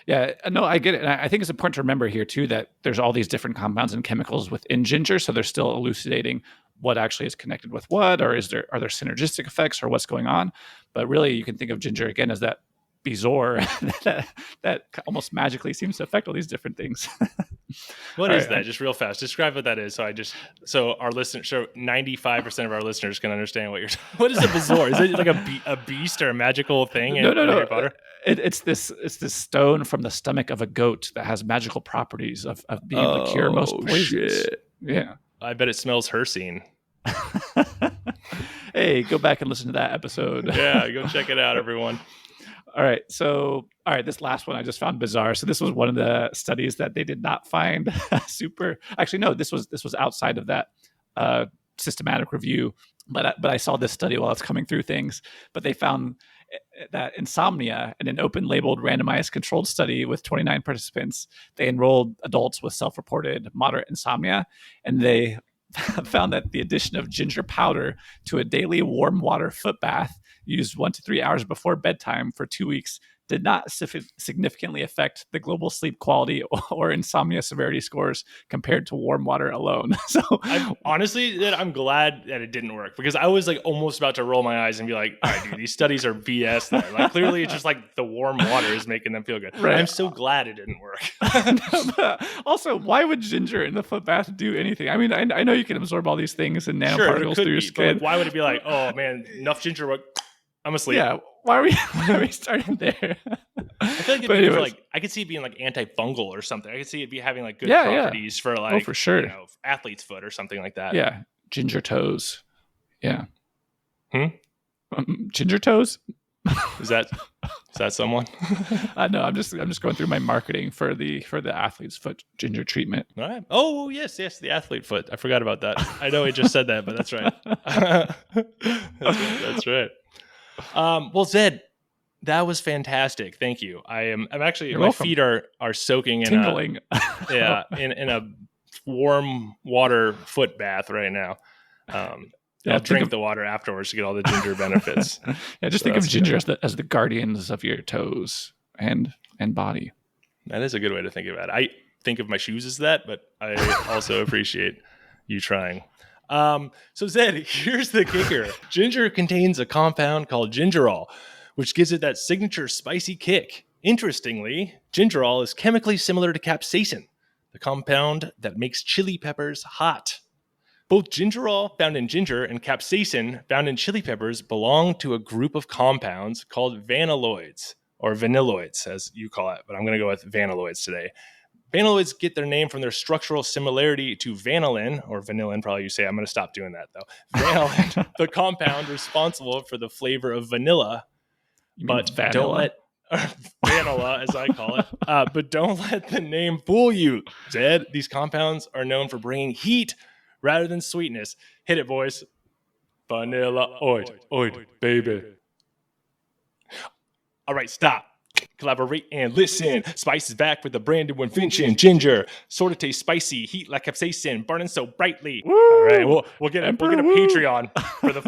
Yeah, no, I get it. And I think it's important to remember here too that there's all these different compounds and chemicals within ginger, so they're still elucidating what actually is connected with what, or are there synergistic effects, or what's going on. But really, you can think of ginger again as that bizarre that almost magically seems to affect all these different things. What is that? Just real fast. Describe what that is. So our listeners, 95% of our listeners can understand what is a bizarre? Is it like a beast or a magical thing? No. Harry Potter? It's this stone from the stomach of a goat that has magical properties of being able to cure most poisons. Shit. Yeah. I bet it smells hercene. Hey, go back and listen to that episode. Yeah, go check it out, everyone. All right. This last one I just found bizarre. So this was one of the studies that they did not find super. Actually, no, this was outside of that systematic review. But I saw this study while I was coming through things. But they found that insomnia in an open labeled randomized controlled study with 29 participants, they enrolled adults with self-reported moderate insomnia, and they found that the addition of ginger powder to a daily warm water foot bath used 1 to 3 hours before bedtime for 2 weeks did not significantly affect the global sleep quality or insomnia severity scores compared to warm water alone. So I'm glad that it didn't work, because I was like almost about to roll my eyes and be like, all right, dude, these studies are BS. Then. Like clearly it's just like the warm water is making them feel good. Right. I'm so glad it didn't work. No, but also, why would ginger in the foot bath do anything? I mean, I know you can absorb all these things and nanoparticles through your skin. Like, why would it be like, oh man, enough ginger, I'm asleep. Yeah. Why are we starting there? I feel like I could see it being like antifungal or something. I could see it having like good properties for like, for sure, athlete's foot or something like that. Yeah, ginger toes. Yeah. Ginger toes. Is that someone? No, I'm just going through my marketing for the athlete's foot ginger treatment. All right. Oh yes, the athlete foot. I forgot about that. I know he just said that, but that's right. That's right. Well, Zed, that was fantastic. Thank you. I'm actually, my feet are soaking in tingling. In a warm water foot bath right now. I'll drink the water afterwards to get all the ginger benefits. Just think of ginger as the guardians of your toes and body. That is a good way to think about it. I think of my shoes as that, but I also appreciate you trying. So Zed, here's the kicker. Ginger contains a compound called gingerol, which gives it that signature spicy kick. Interestingly, gingerol is chemically similar to capsaicin, the compound that makes chili peppers hot. Both gingerol found in ginger and capsaicin found in chili peppers belong to a group of compounds called vanilloids, or vanilloids as you call it, but I'm going to go with vanilloids today. Vanilloids get their name from their structural similarity to vanillin, or vanillin, probably you say. I'm going to stop doing that, though. Vanillin, the compound responsible for the flavor of vanilla. But don't let... vanilla, as I call it. But don't let the name fool you, Zed. These compounds are known for bringing heat rather than sweetness. Hit it, boys. Vanilla oid, baby. All right, stop. Collaborate and listen. Spice is back with the brand new invention, ginger. Sort of tastes spicy, heat like capsaicin, burning so brightly. Woo! All right, we'll get a Patreon for the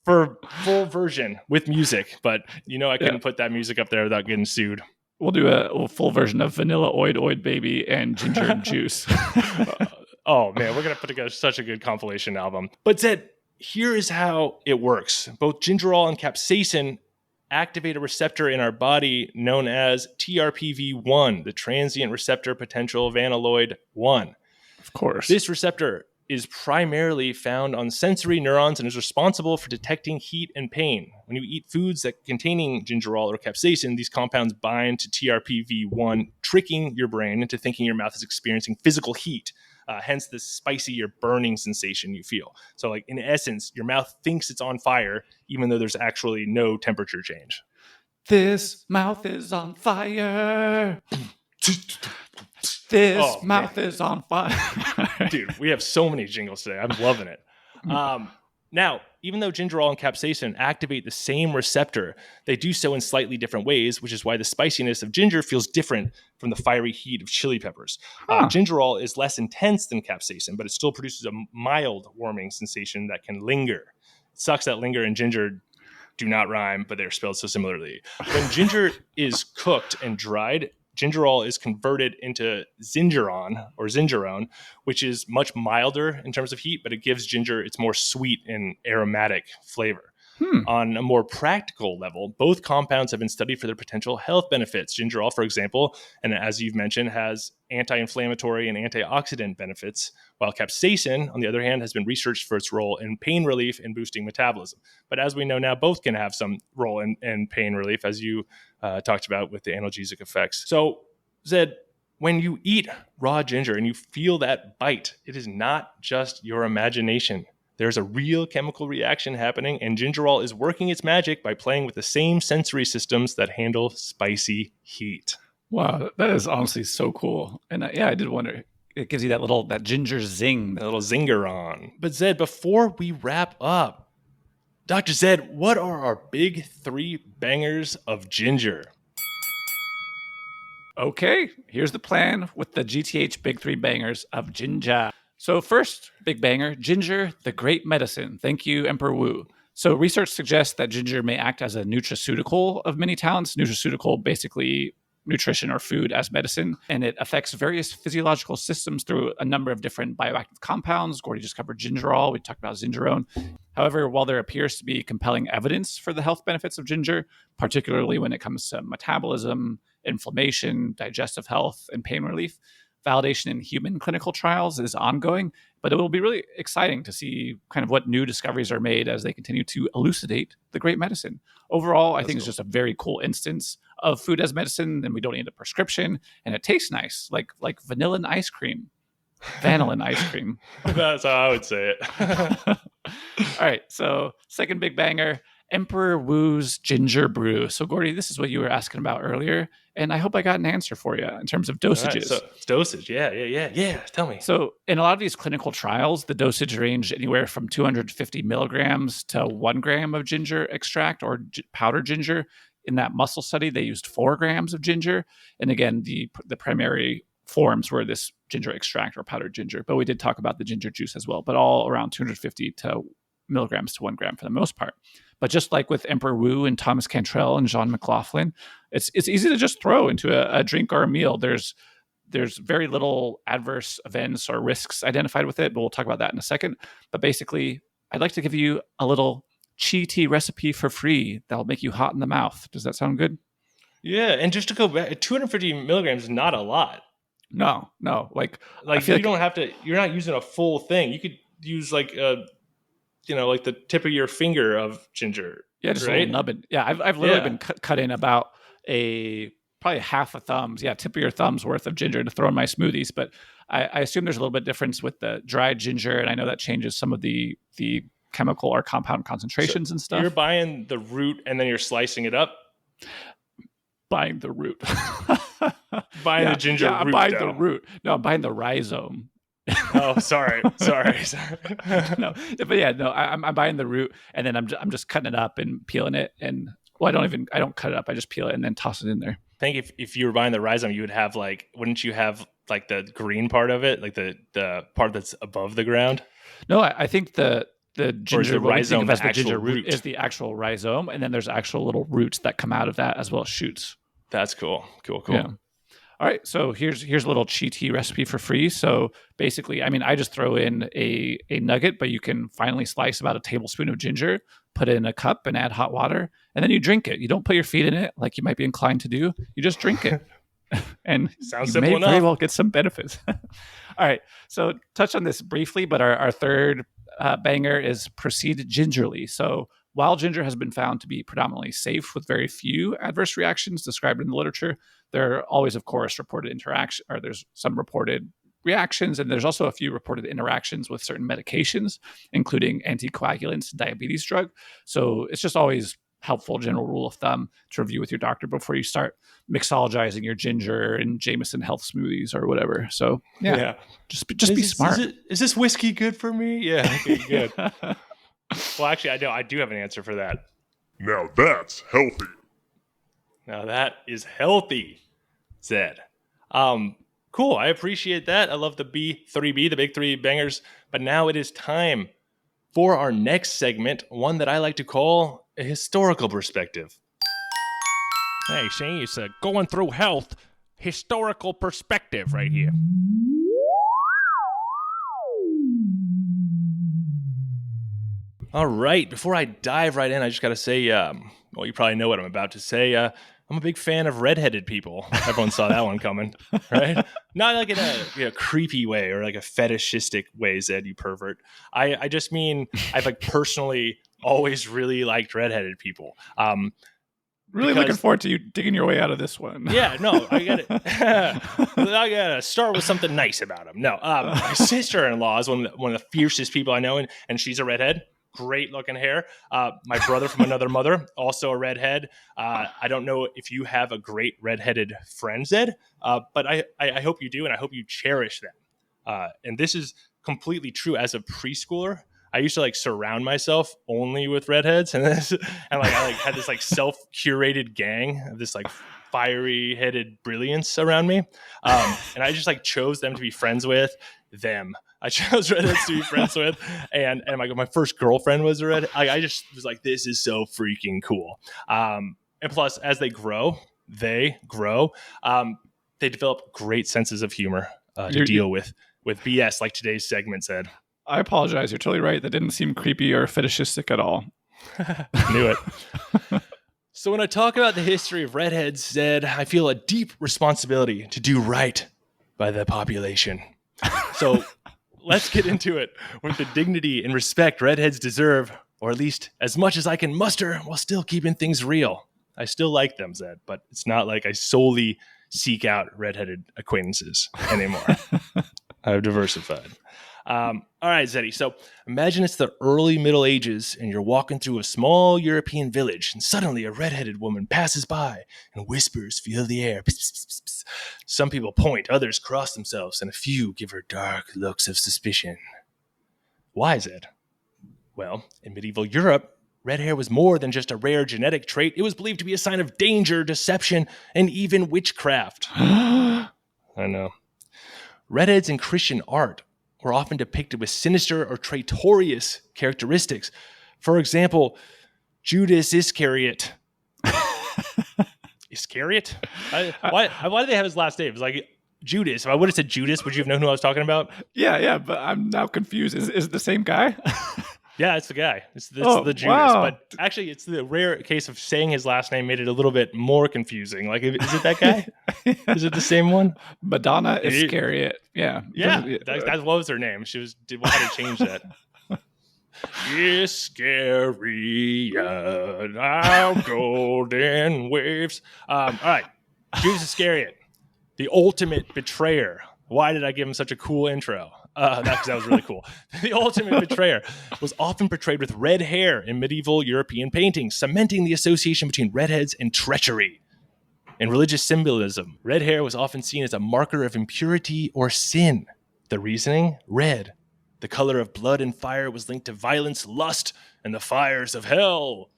full version with music. But I couldn't put that music up there without getting sued. We'll do a full version of vanilla oid baby and ginger juice. Oh man, we're gonna put together such a good compilation album. But Zed, here is how it works. Both gingerol and capsaicin activate a receptor in our body known as TRPV1, the transient receptor potential of amyloid 1. Of course. This receptor is primarily found on sensory neurons and is responsible for detecting heat and pain. When you eat foods that containing gingerol or capsaicin, these compounds bind to TRPV1, tricking your brain into thinking your mouth is experiencing physical heat. Hence the spicy or burning sensation you feel. So like in essence, your mouth thinks it's on fire, even though there's actually no temperature change. This mouth is on fire. This mouth is on fire. Dude, we have so many jingles today. I'm loving it. Now, even though gingerol and capsaicin activate the same receptor, they do so in slightly different ways, which is why the spiciness of ginger feels different from the fiery heat of chili peppers. Gingerol is less intense than capsaicin, but it still produces a mild warming sensation that can linger. It sucks that linger and ginger do not rhyme, but they're spelled so similarly. When ginger is cooked and dried, gingerol is converted into zingerone, which is much milder in terms of heat, but it gives ginger its more sweet and aromatic flavor. On a more practical level, both compounds have been studied for their potential health benefits. Gingerol, for example, and as you've mentioned, has anti-inflammatory and antioxidant benefits, while capsaicin, on the other hand, has been researched for its role in pain relief and boosting metabolism. But as we know now, both can have some role in pain relief, as you talked about with the analgesic effects. So, Zed, when you eat raw ginger and you feel that bite, it is not just your imagination. There's a real chemical reaction happening, and gingerol is working its magic by playing with the same sensory systems that handle spicy heat. Wow, that is honestly so cool. And I did wonder. It gives you that ginger zing. A little zinger on. But Zed, before we wrap up, Dr. Zed, what are our big 3 bangers of ginger? Okay, here's the plan with the GTH Big 3 bangers of ginger. So first, big banger, ginger, the great medicine. Thank you, Emperor Wu. So research suggests that ginger may act as a nutraceutical of many talents. Nutraceutical, basically nutrition or food as medicine, and it affects various physiological systems through a number of different bioactive compounds. Gordy just covered gingerol. We talked about zingerone. However, while there appears to be compelling evidence for the health benefits of ginger, particularly when it comes to metabolism, inflammation, digestive health, and pain relief, validation in human clinical trials is ongoing, but it will be really exciting to see kind of what new discoveries are made as they continue to elucidate the great medicine. Overall, I think it's just a very cool instance of food as medicine, and we don't need a prescription, and it tastes nice, like vanilla ice cream. Vanillin ice cream. That's how I would say it. All right, so second big banger, Emperor Wu's ginger brew. So Gordy, this is what you were asking about earlier, and I hope I got an answer for you in terms of dosages. Right, so dosage, yeah. Tell me. So in a lot of these clinical trials, the dosage range anywhere from 250 milligrams to 1 gram of ginger extract or powdered ginger. In that muscle study, they used 4 grams of ginger, and again, the primary forms were this ginger extract or powdered ginger. But we did talk about the ginger juice as well, but all around 250 milligrams to 1 gram for the most part. But just like with Emperor Wu and Thomas Cantrell and John McLaughlin, it's easy to just throw into a drink or a meal. There's very little adverse events or risks identified with it, but we'll talk about that in a second. But basically, I'd like to give you a little chi tea recipe for free that'll make you hot in the mouth. Does that sound good? Yeah, and just to go back, 250 milligrams is not a lot. No. Like you don't have to. You're not using a full thing. You could use like like the tip of your finger of ginger. Yeah, just right? a little nubbin. Yeah, I've literally been cutting about probably half a thumb's, tip of your thumb's worth of ginger to throw in my smoothies. But I assume there's a little bit difference with the dried ginger, and I know that changes some of the chemical or compound concentrations and stuff. You're buying the root and then you're slicing it up. Buying the root. Buying the ginger root. I'm buying the root. No, I'm buying the rhizome. Oh, sorry. No, but I'm buying the root, and then I'm just cutting it up and peeling it, and I don't cut it up. I just peel it and then toss it in there. I think if you were buying the rhizome, you would have wouldn't you have like the green part of it, like the part that's above the ground? No, I think the ginger rhizome as the actual ginger root is the actual rhizome, and then there's actual little roots that come out of that as well as shoots. That's cool. Yeah. All right, so here's a little cheat recipe for free. So basically, I mean, I just throw in a nugget, but you can finely slice about a tablespoon of ginger, put it in a cup, and add hot water, and then you drink it. You don't put your feet in it like you might be inclined to do. You just drink it, and Sounds you simple may very enough. well get some benefits. All right, so touch on this briefly, but our third banger is proceed gingerly. So while ginger has been found to be predominantly safe with very few adverse reactions described in the literature, there are always, of course, reported interaction, or there's some reported reactions, and there's also a few reported interactions with certain medications, including anticoagulants, diabetes drug. So it's just always helpful general rule of thumb to review with your doctor before you start mixologizing your ginger and Jameson health smoothies or whatever. So yeah. just be smart. Is this whiskey good for me? Yeah, okay, good. Well, actually, I do have an answer for that. Now that's healthy. Now that is healthy, Zed. Cool. I appreciate that. I love the B3B, the big three bangers. But now it is time for our next segment, one that I like to call a historical perspective. Hey, see, it's a going through health historical perspective right here. All right. Before I dive right in, I just got to say, well, you probably know what I'm about to say. I'm a big fan of redheaded people. Everyone saw that one coming, right? Not like in a creepy way or like a fetishistic way, Zed, you pervert. I just mean I've like personally always really liked redheaded people. Really looking forward to you digging your way out of this one. Yeah, no, I gotta start with something nice about him. No, my sister-in-law is one of the fiercest people I know, and she's a redhead. Great looking hair. My brother from another mother, also a redhead. I don't know if you have a great redheaded friend, Zed, but I hope you do, and I hope you cherish them. And this is completely true. As a preschooler, I used to like surround myself only with redheads, and I had this like self-curated gang of this like fiery headed brilliance around me, and I just like chose them to be friends with them. I chose redheads to be friends with, and my first girlfriend was a redhead. I just was like, this is so freaking cool. And plus, as they grow, they develop great senses of humor to deal with BS like today's segment said. I apologize. You're totally right. That didn't seem creepy or fetishistic at all. Knew it. So when I talk about the history of redheads, Zed, I feel a deep responsibility to do right by the population. So let's get into it with the dignity and respect redheads deserve, or at least as much as I can muster while still keeping things real. I still like them, Zed, but it's not like I solely seek out redheaded acquaintances anymore. I've diversified. All right, Zeddy. So imagine it's the early Middle Ages and you're walking through a small European village and suddenly a redheaded woman passes by and whispers fill the air. Pss, pss, pss, pss. Some people point, others cross themselves, and a few give her dark looks of suspicion. Why, Zed? Well, in medieval Europe, red hair was more than just a rare genetic trait. It was believed to be a sign of danger, deception, and even witchcraft. I know. Redheads in Christian art were often depicted with sinister or traitorous characteristics. For example, Judas Iscariot. Iscariot? Why do they have his last name? It's like Judas. If I would have said Judas, would you have known who I was talking about? Yeah, but I'm now confused. Is it the same guy? Yeah, it's the guy. It's the Judas. Wow. But actually, it's the rare case of saying his last name made it a little bit more confusing. Like, is it that guy? Is it the same one? Madonna Iscariot. Yeah. That was her name. She wanted to change that. Iscariot, our golden waves. All right, Judas Iscariot, the ultimate betrayer. Why did I give him such a cool intro? Because that was really cool. The ultimate betrayer was often portrayed with red hair in medieval European paintings, cementing the association between redheads and treachery. In religious symbolism, red hair was often seen as a marker of impurity or sin. The reasoning? Red. The color of blood and fire was linked to violence, lust, and the fires of hell.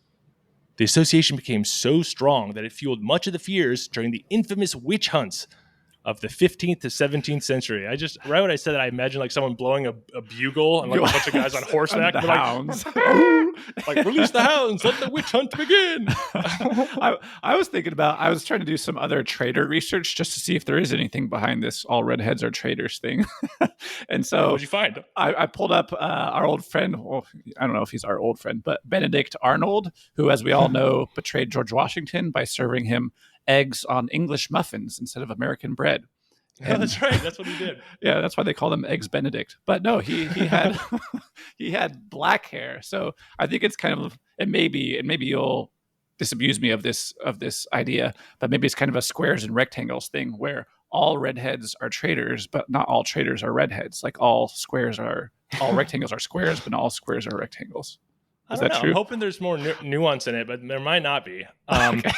The association became so strong that it fueled much of the fears during the infamous witch hunts, of the 15th to 17th century. Right when I said that, I imagined like someone blowing a bugle and like a bunch of guys on horseback. The They're hounds. like, release the hounds, let the witch hunt begin. I was thinking about, I was trying to do some other trader research just to see if there is anything behind this all redheads are traders thing. And so What'd you find? I pulled up our old friend, well, I don't know if he's our old friend, but Benedict Arnold, who, as we all know, betrayed George Washington by serving him eggs on English muffins instead of American bread. Oh, that's right. That's what he did. Yeah, that's why they call him Eggs Benedict. But no, he had he had black hair. So I think it's kind of, and maybe you'll disabuse me of this idea, but maybe it's kind of a squares and rectangles thing where all redheads are traders, but not all traders are redheads. Like all rectangles are squares, but not all squares are rectangles. I Is don't that know. true? I'm hoping there's more nuance in it, but there might not be. Okay.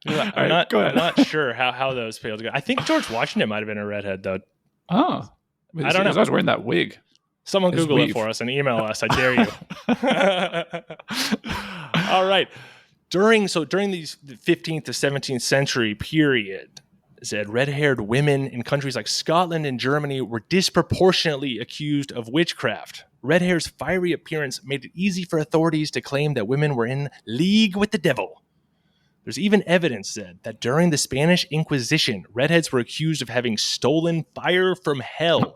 I'm not sure how those failed to go. I think George Washington might have been a redhead, though. Oh, I don't know. I was wearing that wig. Someone His Google weave. it for us and email us. I dare you. All right. During these 15th to 17th century period, said red-haired women in countries like Scotland and Germany were disproportionately accused of witchcraft. Red hair's fiery appearance made it easy for authorities to claim that women were in league with the devil. There's even evidence said that during the Spanish Inquisition, redheads were accused of having stolen fire from hell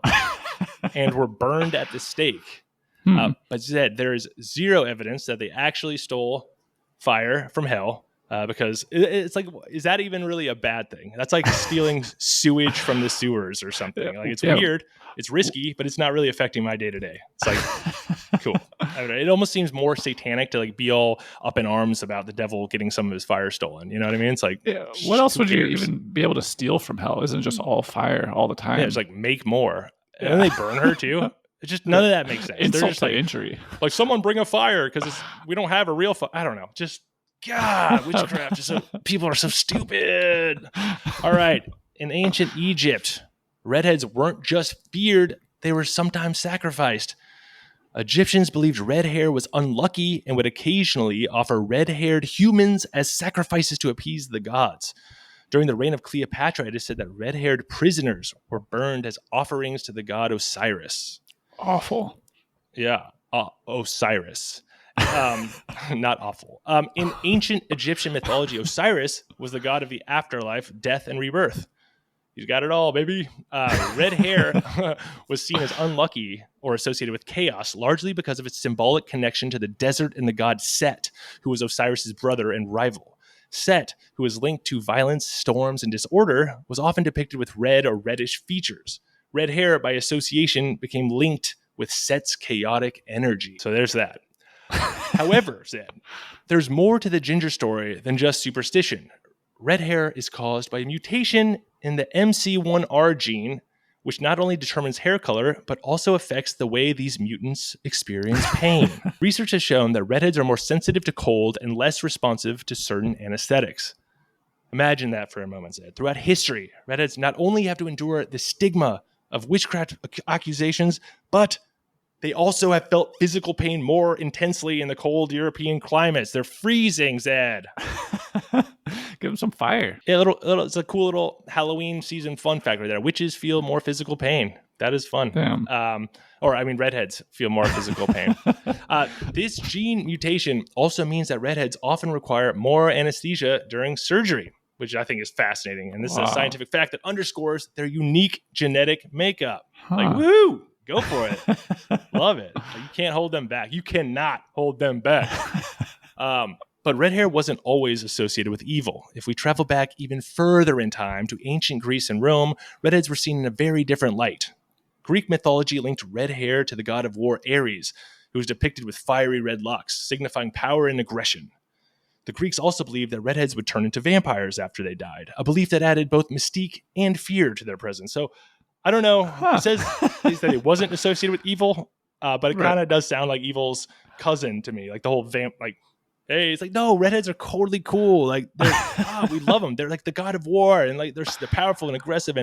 and were burned at the stake. But said there is zero evidence that they actually stole fire from hell. Because it's like, is that even really a bad thing? That's like stealing sewage from the sewers or something. Like, it's weird, it's risky, but it's not really affecting my day to day. It's like, cool. I don't know, it almost seems more satanic to like be all up in arms about the devil getting some of his fire stolen. You know what I mean? It's like, what else would you even be able to steal from hell? Isn't it just all fire all the time? Yeah, it's like make more. And then they burn her too. It's just none of that makes sense. Insult They're just to like, injury. Like someone bring a fire because we don't have a real fire. I don't know. Just God, witchcraft is people are so stupid. All right. In ancient Egypt, redheads weren't just feared, they were sometimes sacrificed. Egyptians believed red hair was unlucky and would occasionally offer red-haired humans as sacrifices to appease the gods. During the reign of Cleopatra, it is said that red-haired prisoners were burned as offerings to the god Osiris. Awful. Yeah, Osiris. Not awful. In ancient Egyptian mythology, Osiris was the god of the afterlife, death, and rebirth. He's got it all, baby. Red hair was seen as unlucky or associated with chaos, largely because of its symbolic connection to the desert and the god Set, who was Osiris's brother and rival. Set, who was linked to violence, storms, and disorder, was often depicted with red or reddish features. Red hair, by association, became linked with Set's chaotic energy. So there's that. However, said, there's more to the ginger story than just superstition. Red hair is caused by a mutation in the MC1R gene, which not only determines hair color, but also affects the way these mutants experience pain. Research has shown that redheads are more sensitive to cold and less responsive to certain anesthetics. Imagine that for a moment, Zed. Throughout history, redheads not only have to endure the stigma of witchcraft accusations, but they also have felt physical pain more intensely in the cold European climates. They're freezing, Zed. Give them some fire. Yeah, it's a cool little Halloween season fun factor there. Witches feel more physical pain. That is fun. Damn. Redheads feel more physical pain. This gene mutation also means that redheads often require more anesthesia during surgery, which I think is fascinating. And this is a scientific fact that underscores their unique genetic makeup. Like, woohoo! Go for it. Love it. You can't hold them back. You cannot hold them back. But red hair wasn't always associated with evil. If we travel back even further in time to ancient Greece and Rome, redheads were seen in a very different light. Greek mythology linked red hair to the god of war Ares, who was depicted with fiery red locks, signifying power and aggression. The Greeks also believed that redheads would turn into vampires after they died, a belief that added both mystique and fear to their presence. So, I don't know. It says that it wasn't associated with evil, but it kind of does sound like evil's cousin to me. Like the whole hey, it's like, no, redheads are totally cool. Like, we love them. They're like the god of war, and like they're powerful and aggressive.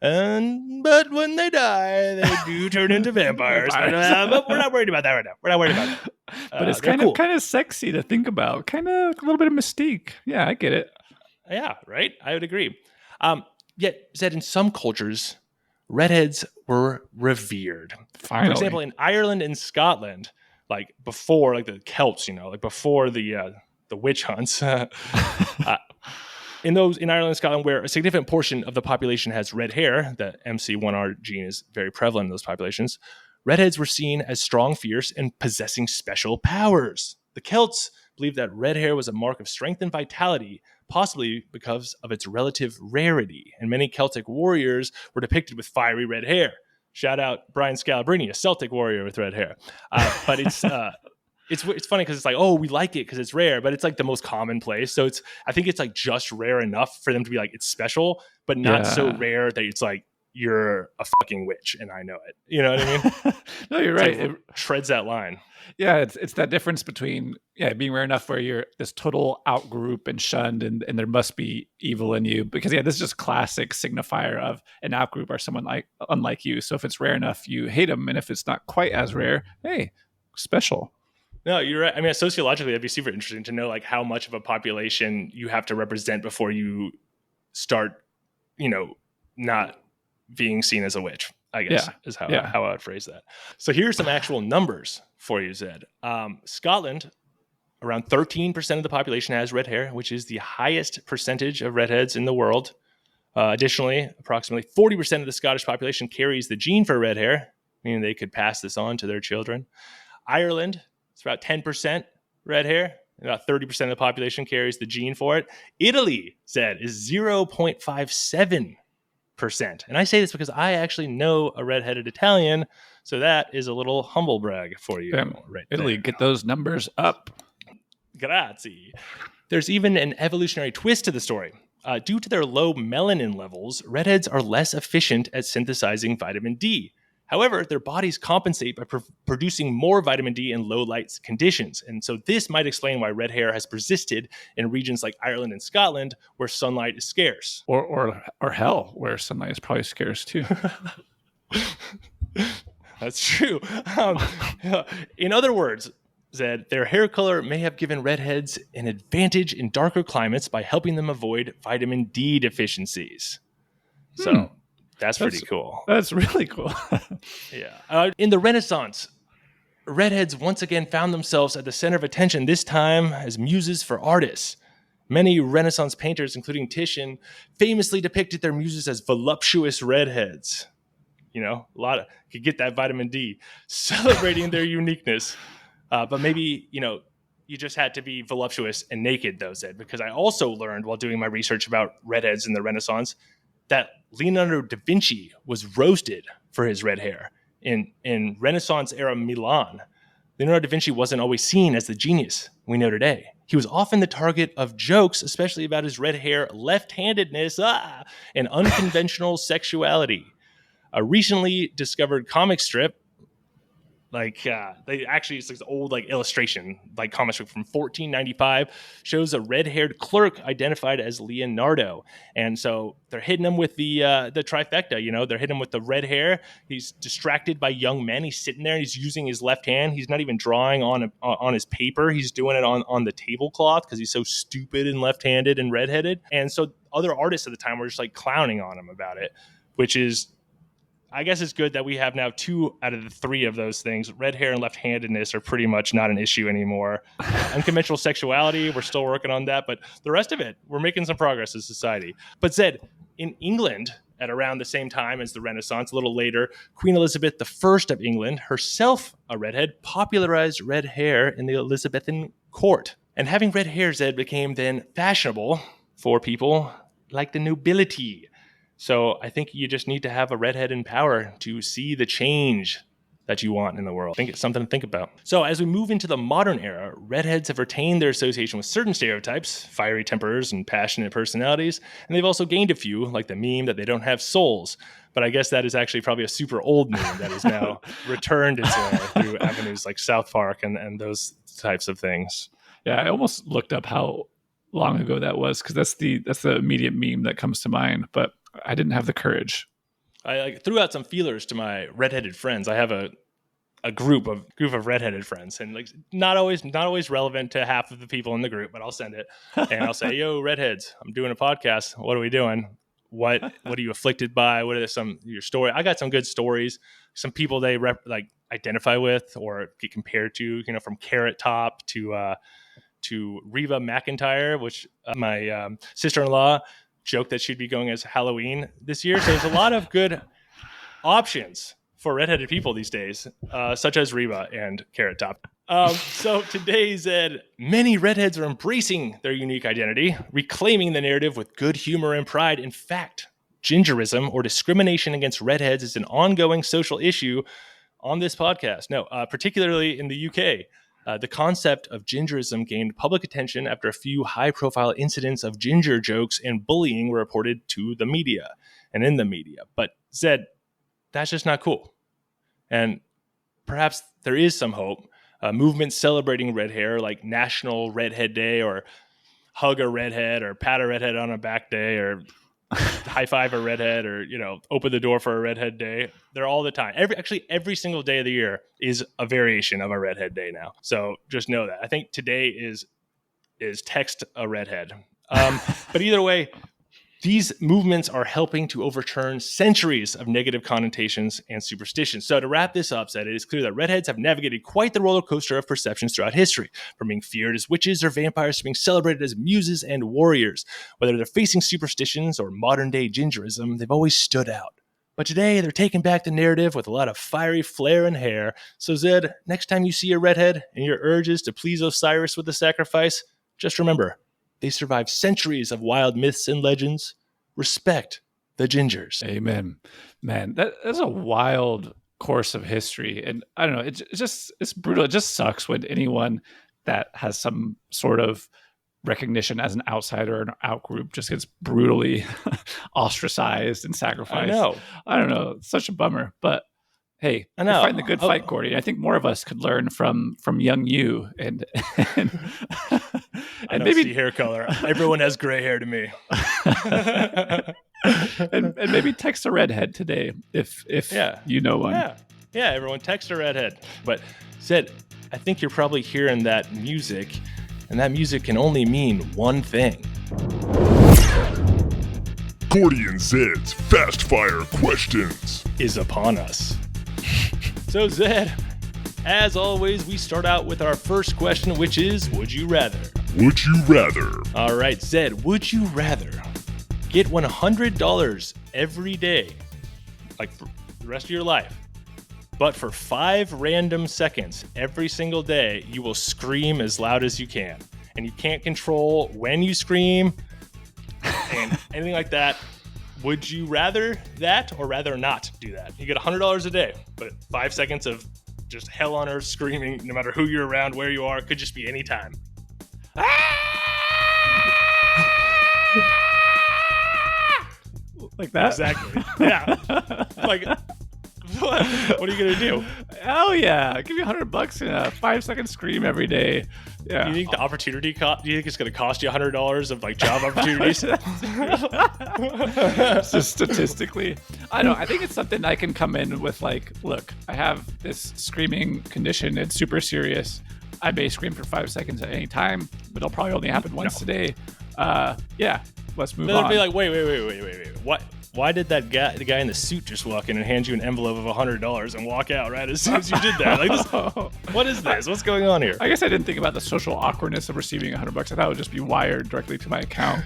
But when they die, they do turn into vampires. But we're not worried about that right now. We're not worried about it. But it's kind of sexy to think about. Kind of a little bit of mystique. Yeah, I get it. Yeah, right. I would agree. Yet, said in some cultures, redheads were revered. Finally. For example, in Ireland and Scotland, like before, like the Celts, like before the witch hunts, in Ireland and Scotland, where a significant portion of the population has red hair, the MC1R gene is very prevalent in those populations. Redheads were seen as strong, fierce, and possessing special powers. The Celts believed that red hair was a mark of strength and vitality, possibly because of its relative rarity. And many Celtic warriors were depicted with fiery red hair. Shout out Brian Scalabrine, a Celtic warrior with red hair. But it's funny because it's like, oh, we like it because it's rare, but it's like the most commonplace. So I think it's like just rare enough for them to be like, it's special, but not so rare that it's like, you're a fucking witch and I know it. You know what I mean? No, you're right. It treads that line. Yeah, it's that difference between being rare enough where you're this total outgroup and shunned and there must be evil in you. Because this is just classic signifier of an outgroup or someone unlike you. So if it's rare enough, you hate them. And if it's not quite as rare, hey, special. No, you're right. I mean, sociologically, that'd be super interesting to know like how much of a population you have to represent before you start, not being seen as a witch, I guess, is how I would phrase that. So here's some actual numbers for you, Zed. Scotland, around 13% of the population has red hair, which is the highest percentage of redheads in the world. Additionally, approximately 40% of the Scottish population carries the gene for red hair, meaning they could pass this on to their children. Ireland, it's about 10% red hair. About 30% of the population carries the gene for it. Italy, Zed, is 0.57%. And I say this because I actually know a redheaded Italian, so that is a little humble brag for you. Right Italy, there. get those numbers up. Grazie. There's even an evolutionary twist to the story. Due to their low melanin levels, redheads are less efficient at synthesizing vitamin D. However, their bodies compensate by producing more vitamin D in low light conditions. And so this might explain why red hair has persisted in regions like Ireland and Scotland, where sunlight is scarce. Or hell, where sunlight is probably scarce too. That's true. In other words, Zed, their hair color may have given redheads an advantage in darker climates by helping them avoid vitamin D deficiencies. So that's pretty cool. That's really cool. Yeah. In the Renaissance, redheads once again found themselves at the center of attention, this time as muses for artists. Many Renaissance painters, including Titian, famously depicted their muses as voluptuous redheads. A lot of could get that vitamin D, celebrating their uniqueness. But maybe, you just had to be voluptuous and naked, though, Zed, because I also learned while doing my research about redheads in the Renaissance that Leonardo da Vinci was roasted for his red hair. In Renaissance-era Milan, Leonardo da Vinci wasn't always seen as the genius we know today. He was often the target of jokes, especially about his red hair, left-handedness, and unconventional sexuality. A recently discovered comic strip, it's this old illustration, comic strip from 1495, shows a red-haired clerk identified as Leonardo, and so they're hitting him with the trifecta. They're hitting him with the red hair. He's distracted by young men. He's sitting there. He's using his left hand. He's not even drawing on his paper. He's doing it on the tablecloth because he's so stupid and left-handed and redheaded. And so other artists at the time were just clowning on him about it, which is. I guess it's good that we have now 2 out of the 3 of those things. Red hair and left-handedness are pretty much not an issue anymore. Unconventional sexuality, we're still working on that. But the rest of it, we're making some progress as society. But Zed, in England, at around the same time as the Renaissance, a little later, Queen Elizabeth I of England, herself a redhead, popularized red hair in the Elizabethan court. And having red hair, Zed, became then fashionable for people like the nobility. So I think you just need to have a redhead in power to see the change that you want in the world. I think it's something to think about. So as we move into the modern era, redheads have retained their association with certain stereotypes, fiery tempers and passionate personalities, and they've also gained a few, like the meme that they don't have souls. But I guess that is actually probably a super old meme that is now returned its way through avenues like South Park and those types of things. Yeah, I almost looked up how long ago that was because that's the immediate meme that comes to mind, but I didn't have the courage. I threw out some feelers to my redheaded friends. I have a group of redheaded friends, and not always relevant to half of the people in the group, but I'll send it and I'll say, "Yo, redheads, I'm doing a podcast. What are we doing? what are you afflicted by? What are your story? I got some good stories. Some people they identify with or get compared to, from Carrot Top to Reva McEntire, which my sister-in-law joked that she'd be going as Halloween this year. So there's a lot of good options for redheaded people these days, such as Reva and Carrot Top. So today, Zed, many redheads are embracing their unique identity, reclaiming the narrative with good humor and pride. In fact, gingerism or discrimination against redheads is an ongoing social issue on this podcast. No, particularly in the UK. The concept of gingerism gained public attention after a few high-profile incidents of ginger jokes and bullying were reported to the media and in the media. But Zed, that's just not cool. And perhaps there is some hope. Movements celebrating red hair, like National Redhead Day, or hug a redhead, or pat a redhead on a back day, or high five a redhead, or open the door for a redhead day. They're all the time. Every single day of the year is a variation of a redhead day now. So just know that. I think today is text a redhead. But either way, these movements are helping to overturn centuries of negative connotations and superstitions. So to wrap this up, it is clear that redheads have navigated quite the roller coaster of perceptions throughout history, from being feared as witches or vampires to being celebrated as muses and warriors. Whether they're facing superstitions or modern-day gingerism, they've always stood out. But today, they're taking back the narrative with a lot of fiery flair and hair. So Zed, next time you see a redhead and your urge is to please Osiris with a sacrifice, just remember, they survived centuries of wild myths and legends. Respect the gingers. Amen. Man, that's a wild course of history. And I don't know, it's brutal. It just sucks when anyone that has some sort of recognition as an outsider or an outgroup just gets brutally ostracized and sacrificed. I don't know. It's such a bummer. But hey, I know. You're fighting the good fight, Gordy. I think more of us could learn from young you and I don't maybe see hair color. Everyone has gray hair to me. and maybe text a redhead today if you know one. Yeah, everyone text a redhead. But Zed, I think you're probably hearing that music, and that music can only mean one thing. Gordy and Zed's Fast Fire Questions is upon us. So Zed, as always, we start out with our first question, which is, would you rather? Would you rather? All right, Zed, would you rather get $100 every day, like for the rest of your life, but for 5 random seconds every single day, you will scream as loud as you can, and you can't control when you scream and anything like that? Would you rather that or rather not do that? You get $100 a day, but 5 seconds of just hell on earth screaming, no matter who you're around, where you are, it could just be any time. Like that? Exactly. Yeah. Like, what are you gonna do? Oh yeah, I'll give you $100 and a 5-second scream every day. Yeah. Do you think the opportunity do you think it's gonna cost you $100 of like job opportunities? Just statistically, I don't know. I think it's something I can come in with. Like, look, I have this screaming condition. It's super serious. I may scream for 5 seconds at any time, but it'll probably only happen once a day. Yeah. Let's move on. They'd be like, wait. What? Why did the guy in the suit just walk in and hand you an envelope of $100 and walk out right as soon as you did that? Like, what is this? What's going on here? I guess I didn't think about the social awkwardness of receiving $100. I thought it would just be wired directly to my account.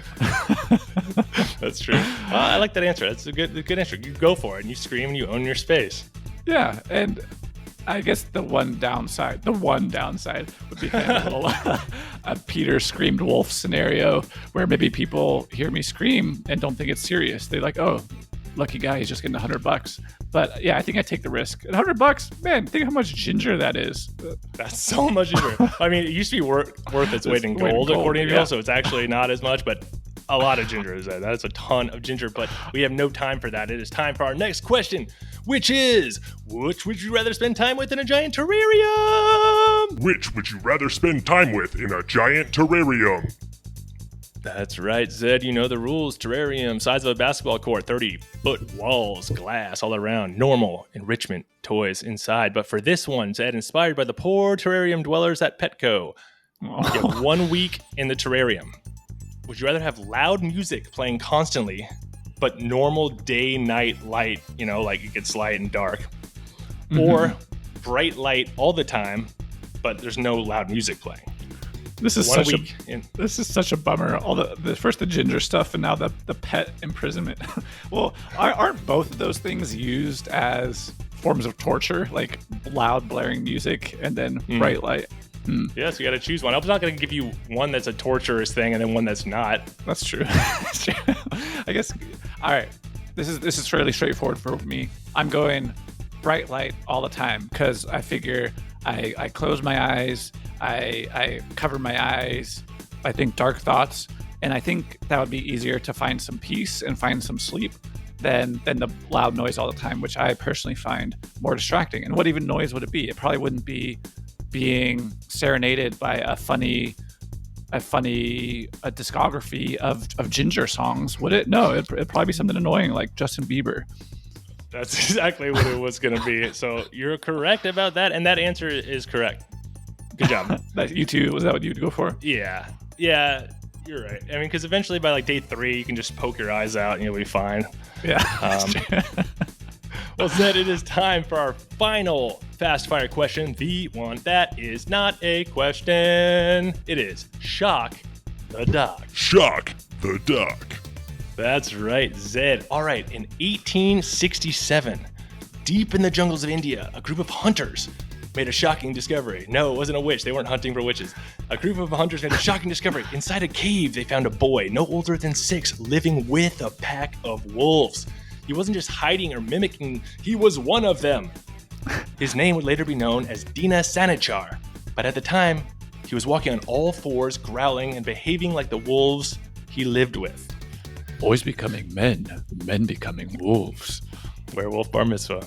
That's true. I like that answer. That's a good answer. You go for it and you scream and you own your space. Yeah, and I guess the one downside would be kind of a Peter screamed wolf scenario where maybe people hear me scream and don't think it's serious. They're like, oh, lucky guy, he's just getting $100. But yeah, I think I take the risk. $100, man, think how much ginger that is. That's so much ginger. I mean, it used to be worth its weight in gold, according to people, so it's actually not as much, but a lot of ginger is that. That's a ton of ginger, but we have no time for that. It is time for our next question, which is, which would you rather spend time with in a giant terrarium? Which would you rather spend time with in a giant terrarium? That's right, Zed. You know the rules. Terrarium, size of a basketball court, 30-foot walls, glass all around, normal enrichment toys inside. But for this one, Zed, inspired by the poor terrarium dwellers at Petco, you have 1 week in the terrarium. Would you rather have loud music playing constantly but normal day-night light, like it gets light and dark. Or bright light all the time, but there's no loud music playing. This is such a bummer. All the first the ginger stuff and now the pet imprisonment. Well, aren't both of those things used as forms of torture, like loud blaring music and then bright light? Yeah, so you got to choose one. I was not going to give you one that's a torturous thing and then one that's not. That's true. That's true. I guess. All right, this is fairly straightforward for me. I'm going bright light all the time because I figure I close my eyes, I cover my eyes, I think dark thoughts, and I think that would be easier to find some peace and find some sleep than the loud noise all the time, which I personally find more distracting. And what even noise would it be? It probably wouldn't be being serenaded by a funny discography of ginger songs, would it? No, it'd probably be something annoying like Justin Bieber. That's exactly what it was going to be. So you're correct about that, and that answer is correct. Good job. You too? Was that what you'd go for? Yeah, you're right. I mean, because eventually by like day 3, you can just poke your eyes out and you'll be fine. Yeah. Well, Zed, it is time for our final fast fire question. The one that is not a question. It is Shock the Doc. Shock the Doc. That's right, Zed. All right, in 1867, deep in the jungles of India, a group of hunters made a shocking discovery. No, it wasn't a witch. They weren't hunting for witches. A group of hunters made a shocking discovery. Inside a cave, they found a boy, no older than 6, living with a pack of wolves. He wasn't just hiding or mimicking, he was one of them. His name would later be known as Dina Sanichar, but at the time, he was walking on all 4s, growling and behaving like the wolves he lived with. Boys becoming men, men becoming wolves. Werewolf bar mitzvah.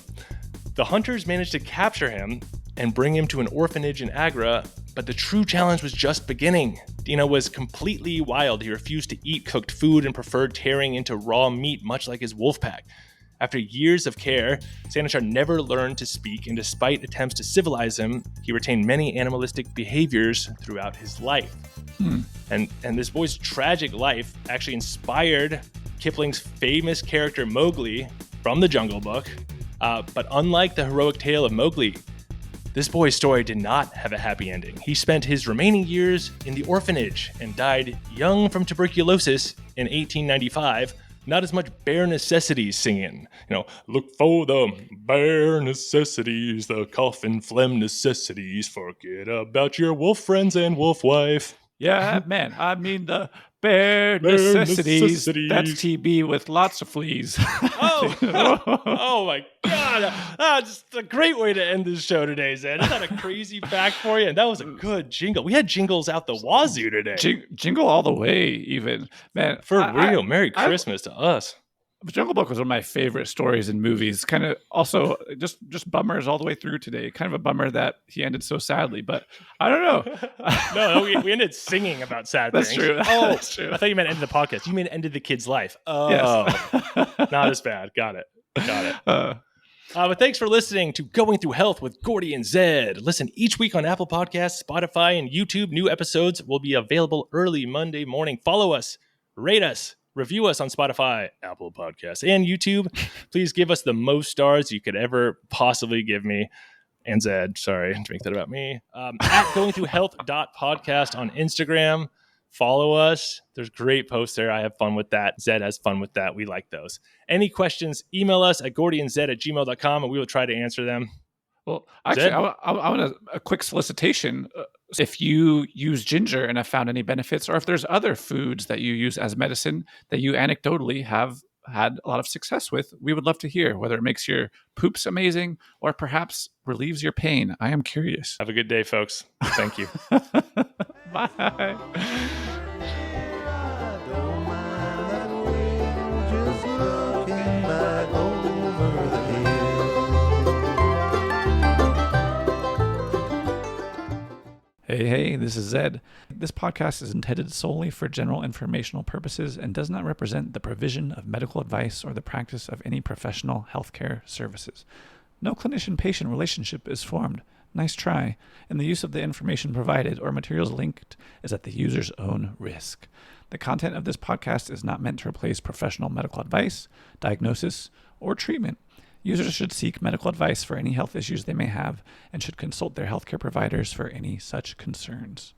The hunters managed to capture him and bring him to an orphanage in Agra, but the true challenge was just beginning. Dina was completely wild. He refused to eat cooked food and preferred tearing into raw meat, much like his wolf pack. After years of care, Sanichar never learned to speak, and despite attempts to civilize him, he retained many animalistic behaviors throughout his life. And this boy's tragic life actually inspired Kipling's famous character Mowgli from the Jungle Book. But unlike the heroic tale of Mowgli, this boy's story did not have a happy ending. He spent his remaining years in the orphanage and died young from tuberculosis in 1895. Not as much bare necessities singing. Look for the bare necessities, the cough and phlegm necessities. Forget about your wolf friends and wolf wife. Yeah, man. I mean the bare necessities. That's TB with lots of fleas. Oh my God. Just a great way to end this show today, Zed. Is that a crazy fact for you? And that was a good jingle. We had jingles out the wazoo today. Jingle all the way, even. Man, for real. Merry Christmas to us. Jungle Book was one of my favorite stories in movies. Kind of also just bummers all the way through today. Kind of a bummer that he ended so sadly, but I don't know. No, we ended singing about sad That's things. True. Oh, That's true. I thought you meant ended the podcast. You mean ended the kid's life. Oh, yes. Not as bad. Got it. But thanks for listening to Going Through Health with Gordy and Zed. Listen each week on Apple Podcasts, Spotify, and YouTube. New episodes will be available early Monday morning. Follow us, rate us, review us on Spotify, Apple Podcasts, and YouTube. Please give us the most stars you could ever possibly give me. And Zed, sorry to make that about me. At goingthroughhealth.podcast on Instagram. Follow us. There's great posts there. I have fun with that. Zed has fun with that. We like those. Any questions, email us at gordyandzed@gmail.com and we will try to answer them. Well, actually, I want a quick solicitation. If you use ginger and have found any benefits, or if there's other foods that you use as medicine that you anecdotally have had a lot of success with, we would love to hear whether it makes your poops amazing or perhaps relieves your pain. I am curious. Have a good day, folks. Thank you. Bye. Hey, this is Zed. This podcast is intended solely for general informational purposes and does not represent the provision of medical advice or the practice of any professional healthcare services. No clinician-patient relationship is formed. Nice try. And the use of the information provided or materials linked is at the user's own risk. The content of this podcast is not meant to replace professional medical advice, diagnosis, or treatment. Users should seek medical advice for any health issues they may have and should consult their healthcare providers for any such concerns.